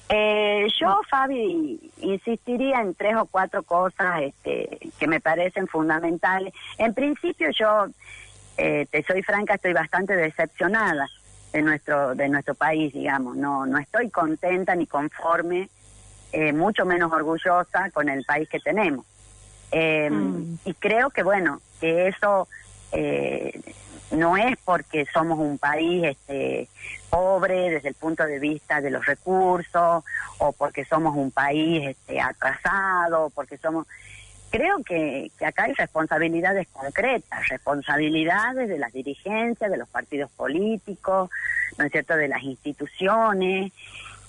Yo, Fabi, insistiría en 3 o 4 cosas que me parecen fundamentales. En principio, yo, te soy franca, estoy bastante decepcionada de nuestro país, digamos. No estoy contenta ni conforme, mucho menos orgullosa con el país que tenemos. Y creo que, bueno, que eso no es porque somos un país pobre desde el punto de vista de los recursos, o porque somos un país atrasado, porque somos... Creo que acá hay responsabilidades concretas, responsabilidades de las dirigencias, de los partidos políticos, ¿no es cierto?, de las instituciones,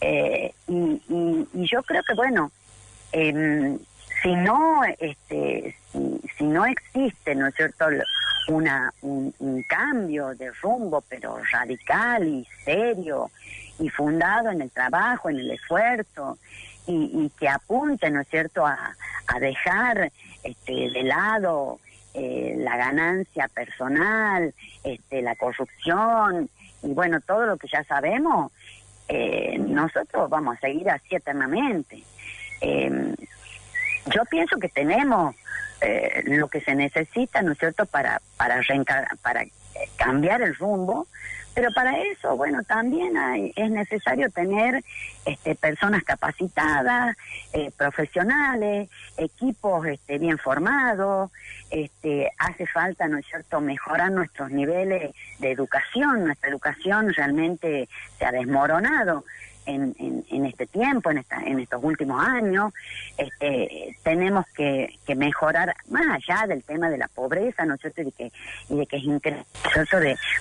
y yo creo que, bueno, si no existe, ¿no es cierto?, un cambio de rumbo, pero radical y serio y fundado en el trabajo, en el esfuerzo, y que apunte, ¿no es cierto?, a dejar de lado la ganancia personal, la corrupción y, bueno, todo lo que ya sabemos, nosotros vamos a seguir así eternamente. Yo pienso que tenemos lo que se necesita, ¿no es cierto?, para cambiar el rumbo, pero para eso, bueno, también es necesario tener personas capacitadas, profesionales, equipos bien formados, hace falta, ¿no es cierto?, mejorar nuestros niveles de educación. Nuestra educación realmente se ha desmoronado en este tiempo, en estos últimos años. Tenemos que mejorar más allá del tema de la pobreza, ¿no es cierto?, y de que es increíble,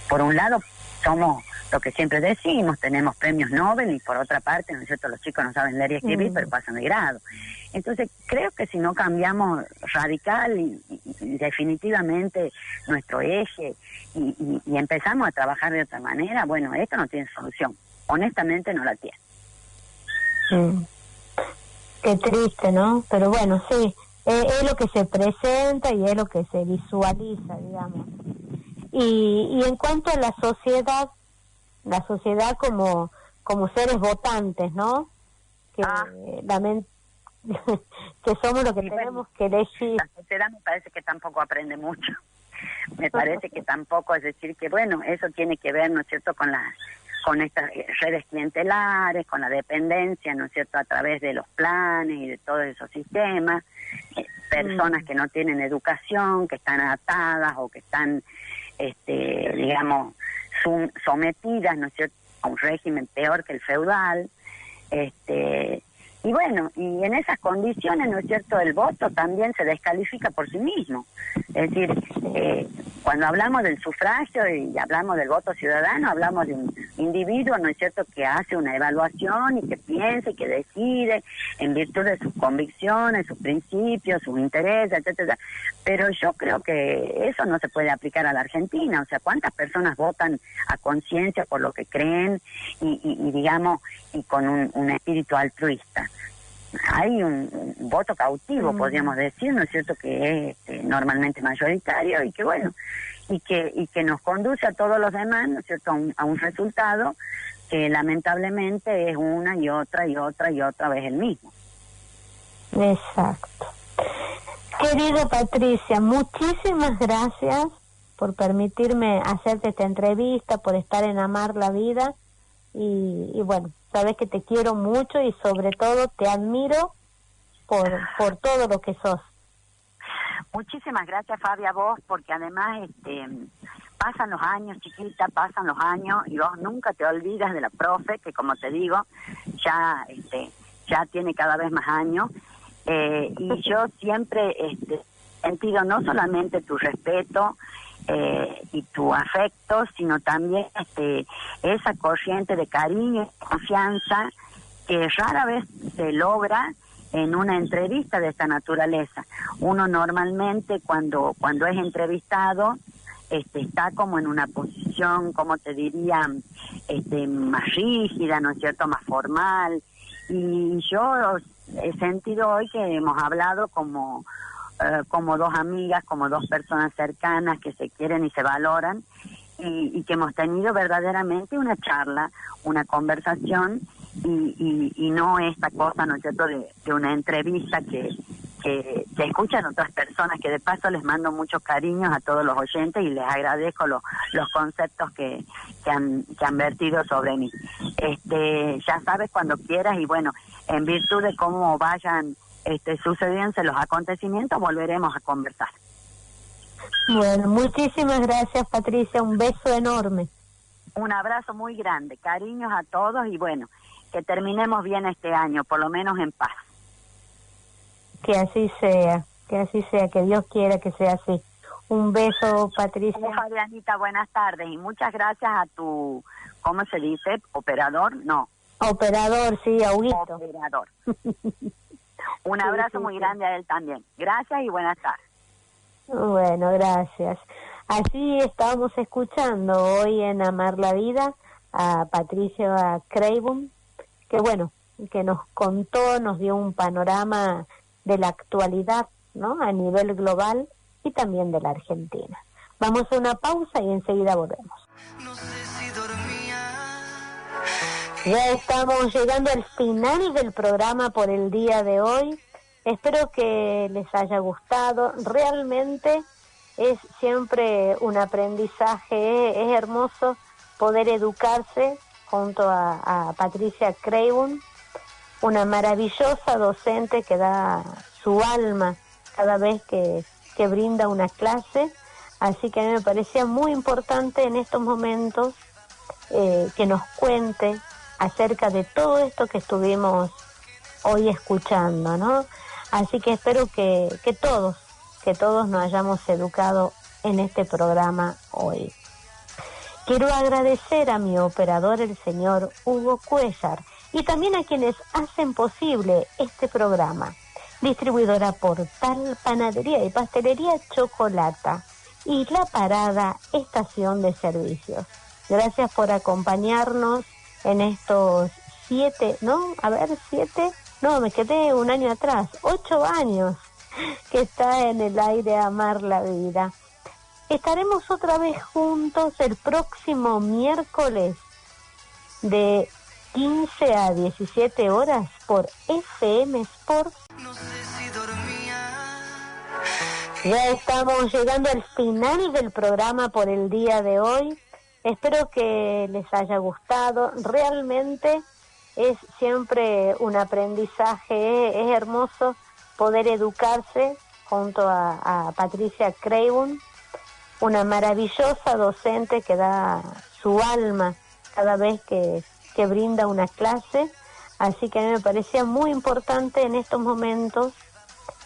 por un lado somos lo que siempre decimos, tenemos premios Nobel, y por otra parte, ¿no es cierto?, los chicos no saben leer y escribir, pero pasan de grado. Entonces, creo que si no cambiamos radical y definitivamente nuestro eje y empezamos a trabajar de otra manera, bueno, esto no tiene solución. Honestamente no la tiene. Qué triste, ¿no? Pero bueno, sí, es lo que se presenta y es lo que se visualiza, digamos. Y en cuanto a la sociedad como seres votantes, ¿no? Que que somos lo que tenemos que elegir. La sociedad me parece que tampoco aprende mucho. Me parece que tampoco, es decir, que bueno, eso tiene que ver, ¿no es cierto?, con estas redes clientelares, con la dependencia, ¿no es cierto?, a través de los planes y de todos esos sistemas, personas que no tienen educación, que están atadas o que están, digamos, sometidas, ¿no es cierto?, a un régimen peor que el feudal, y bueno, y en esas condiciones, ¿no es cierto?, el voto también se descalifica por sí mismo. Es decir, cuando hablamos del sufragio y hablamos del voto ciudadano, hablamos de un individuo, ¿no es cierto?, que hace una evaluación y que piensa y que decide en virtud de sus convicciones, sus principios, sus intereses, etcétera. Pero yo creo que eso no se puede aplicar a la Argentina. O sea, ¿cuántas personas votan a conciencia por lo que creen y digamos, y con un espíritu altruista? Hay un voto cautivo, podríamos decir, ¿no es cierto?, que es normalmente mayoritario y que, bueno, y que nos conduce a todos los demás, ¿no es cierto?, a un resultado que lamentablemente es una y otra y otra y otra vez el mismo. Exacto. Querida Patricia, muchísimas gracias por permitirme hacerte esta entrevista, por estar en Amar la Vida y bueno, sabes que te quiero mucho y sobre todo te admiro por todo lo que sos. Muchísimas gracias, Fabi, a vos, porque además pasan los años, chiquita, pasan los años, y vos nunca te olvidas de la profe, que como te digo, ya tiene cada vez más años, y yo siempre he sentido no solamente tu respeto y tu afecto, sino también esa corriente de cariño y confianza que rara vez se logra en una entrevista de esta naturaleza. Uno normalmente cuando es entrevistado está como en una posición, como te diría, más rígida, ¿no es cierto?, más formal, y yo he sentido hoy que hemos hablado como dos amigas, como dos personas cercanas que se quieren y se valoran, y que hemos tenido verdaderamente una charla, una conversación, y no esta cosa, ¿no es cierto?, de una entrevista que escuchan otras personas, que de paso les mando muchos cariños a todos los oyentes y les agradezco los conceptos que han vertido sobre mí. Ya sabes, cuando quieras, y bueno, en virtud de cómo vayan sucediendo los acontecimientos, volveremos a conversar. Bueno, muchísimas gracias, Patricia, un beso enorme. Un abrazo muy grande, cariños a todos, y bueno, que terminemos bien este año, por lo menos en paz. Que así sea, que Dios quiera que sea así. Un beso, Patricia. Fabianita, buenas tardes, y muchas gracias a tu, ¿cómo se dice? ¿Operador? No. Operador, sí, Augusto. Operador. Un abrazo muy grande a él también. Gracias y buenas tardes. Bueno, gracias. Así estábamos escuchando hoy en Amar la Vida a Patricia Craven, que bueno, que nos contó, nos dio un panorama de la actualidad, ¿no?, a nivel global y también de la Argentina. Vamos a una pausa y enseguida volvemos. No sé si dormía. Ya estamos llegando al final del programa por el día de hoy. Espero que les haya gustado. Realmente es siempre un aprendizaje, es hermoso poder educarse junto a Patricia Craven, una maravillosa docente que da su alma cada vez que brinda una clase. Así que a mí me parecía muy importante en estos momentos que nos cuente acerca de todo esto que estuvimos hoy escuchando, ¿no? Así que espero que todos nos hayamos educado en este programa hoy. Quiero agradecer a mi operador, el señor Hugo Cuellar, y también a quienes hacen posible este programa. Distribuidora Portal, Panadería y Pastelería Chocolata y La Parada, estación de servicios. Gracias por acompañarnos en estos 7, me quedé un año atrás, 8 años que está en el aire Amar la Vida. Estaremos otra vez juntos el próximo miércoles de 15 a 17 horas por FM Sport. No sé si dormía. Ya estamos llegando al final del programa por el día de hoy. Espero que les haya gustado. Realmente es siempre un aprendizaje, es hermoso poder educarse junto a Patricia Craven, una maravillosa docente que da su alma cada vez que brinda una clase. Así que a mí me parecía muy importante en estos momentos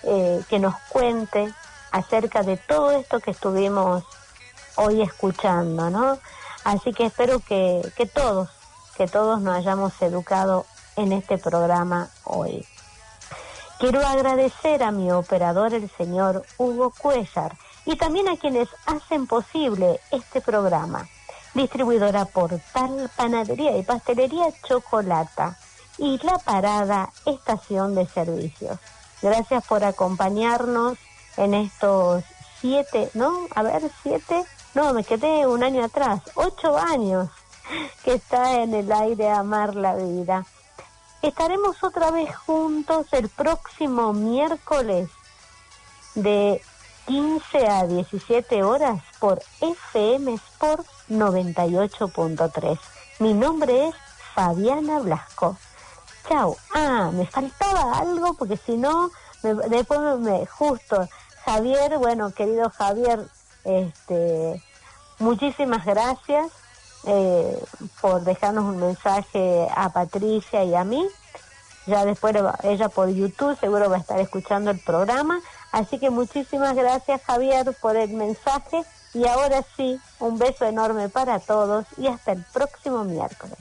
que nos cuente acerca de todo esto que estuvimos hoy escuchando, ¿no? Así que espero que todos nos hayamos educado en este programa hoy. Quiero agradecer a mi operador, el señor Hugo Cuellar, y también a quienes hacen posible este programa. Distribuidora Portal, Panadería y Pastelería Chocolata y La Parada, estación de servicios. Gracias por acompañarnos en estos 7, me quedé un año atrás, 8 años que está en el aire Amar la Vida. Estaremos otra vez juntos el próximo miércoles de 15 a 17 horas por FM Sport 98.3. Mi nombre es Fabiana Blasco. Chau. Me faltaba algo porque si no, después justo Javier, bueno, querido Javier, muchísimas gracias por dejarnos un mensaje a Patricia y a mí. Ya después ella por YouTube seguro va a estar escuchando el programa. Así que muchísimas gracias, Javier, por el mensaje. Y ahora sí, un beso enorme para todos y hasta el próximo miércoles.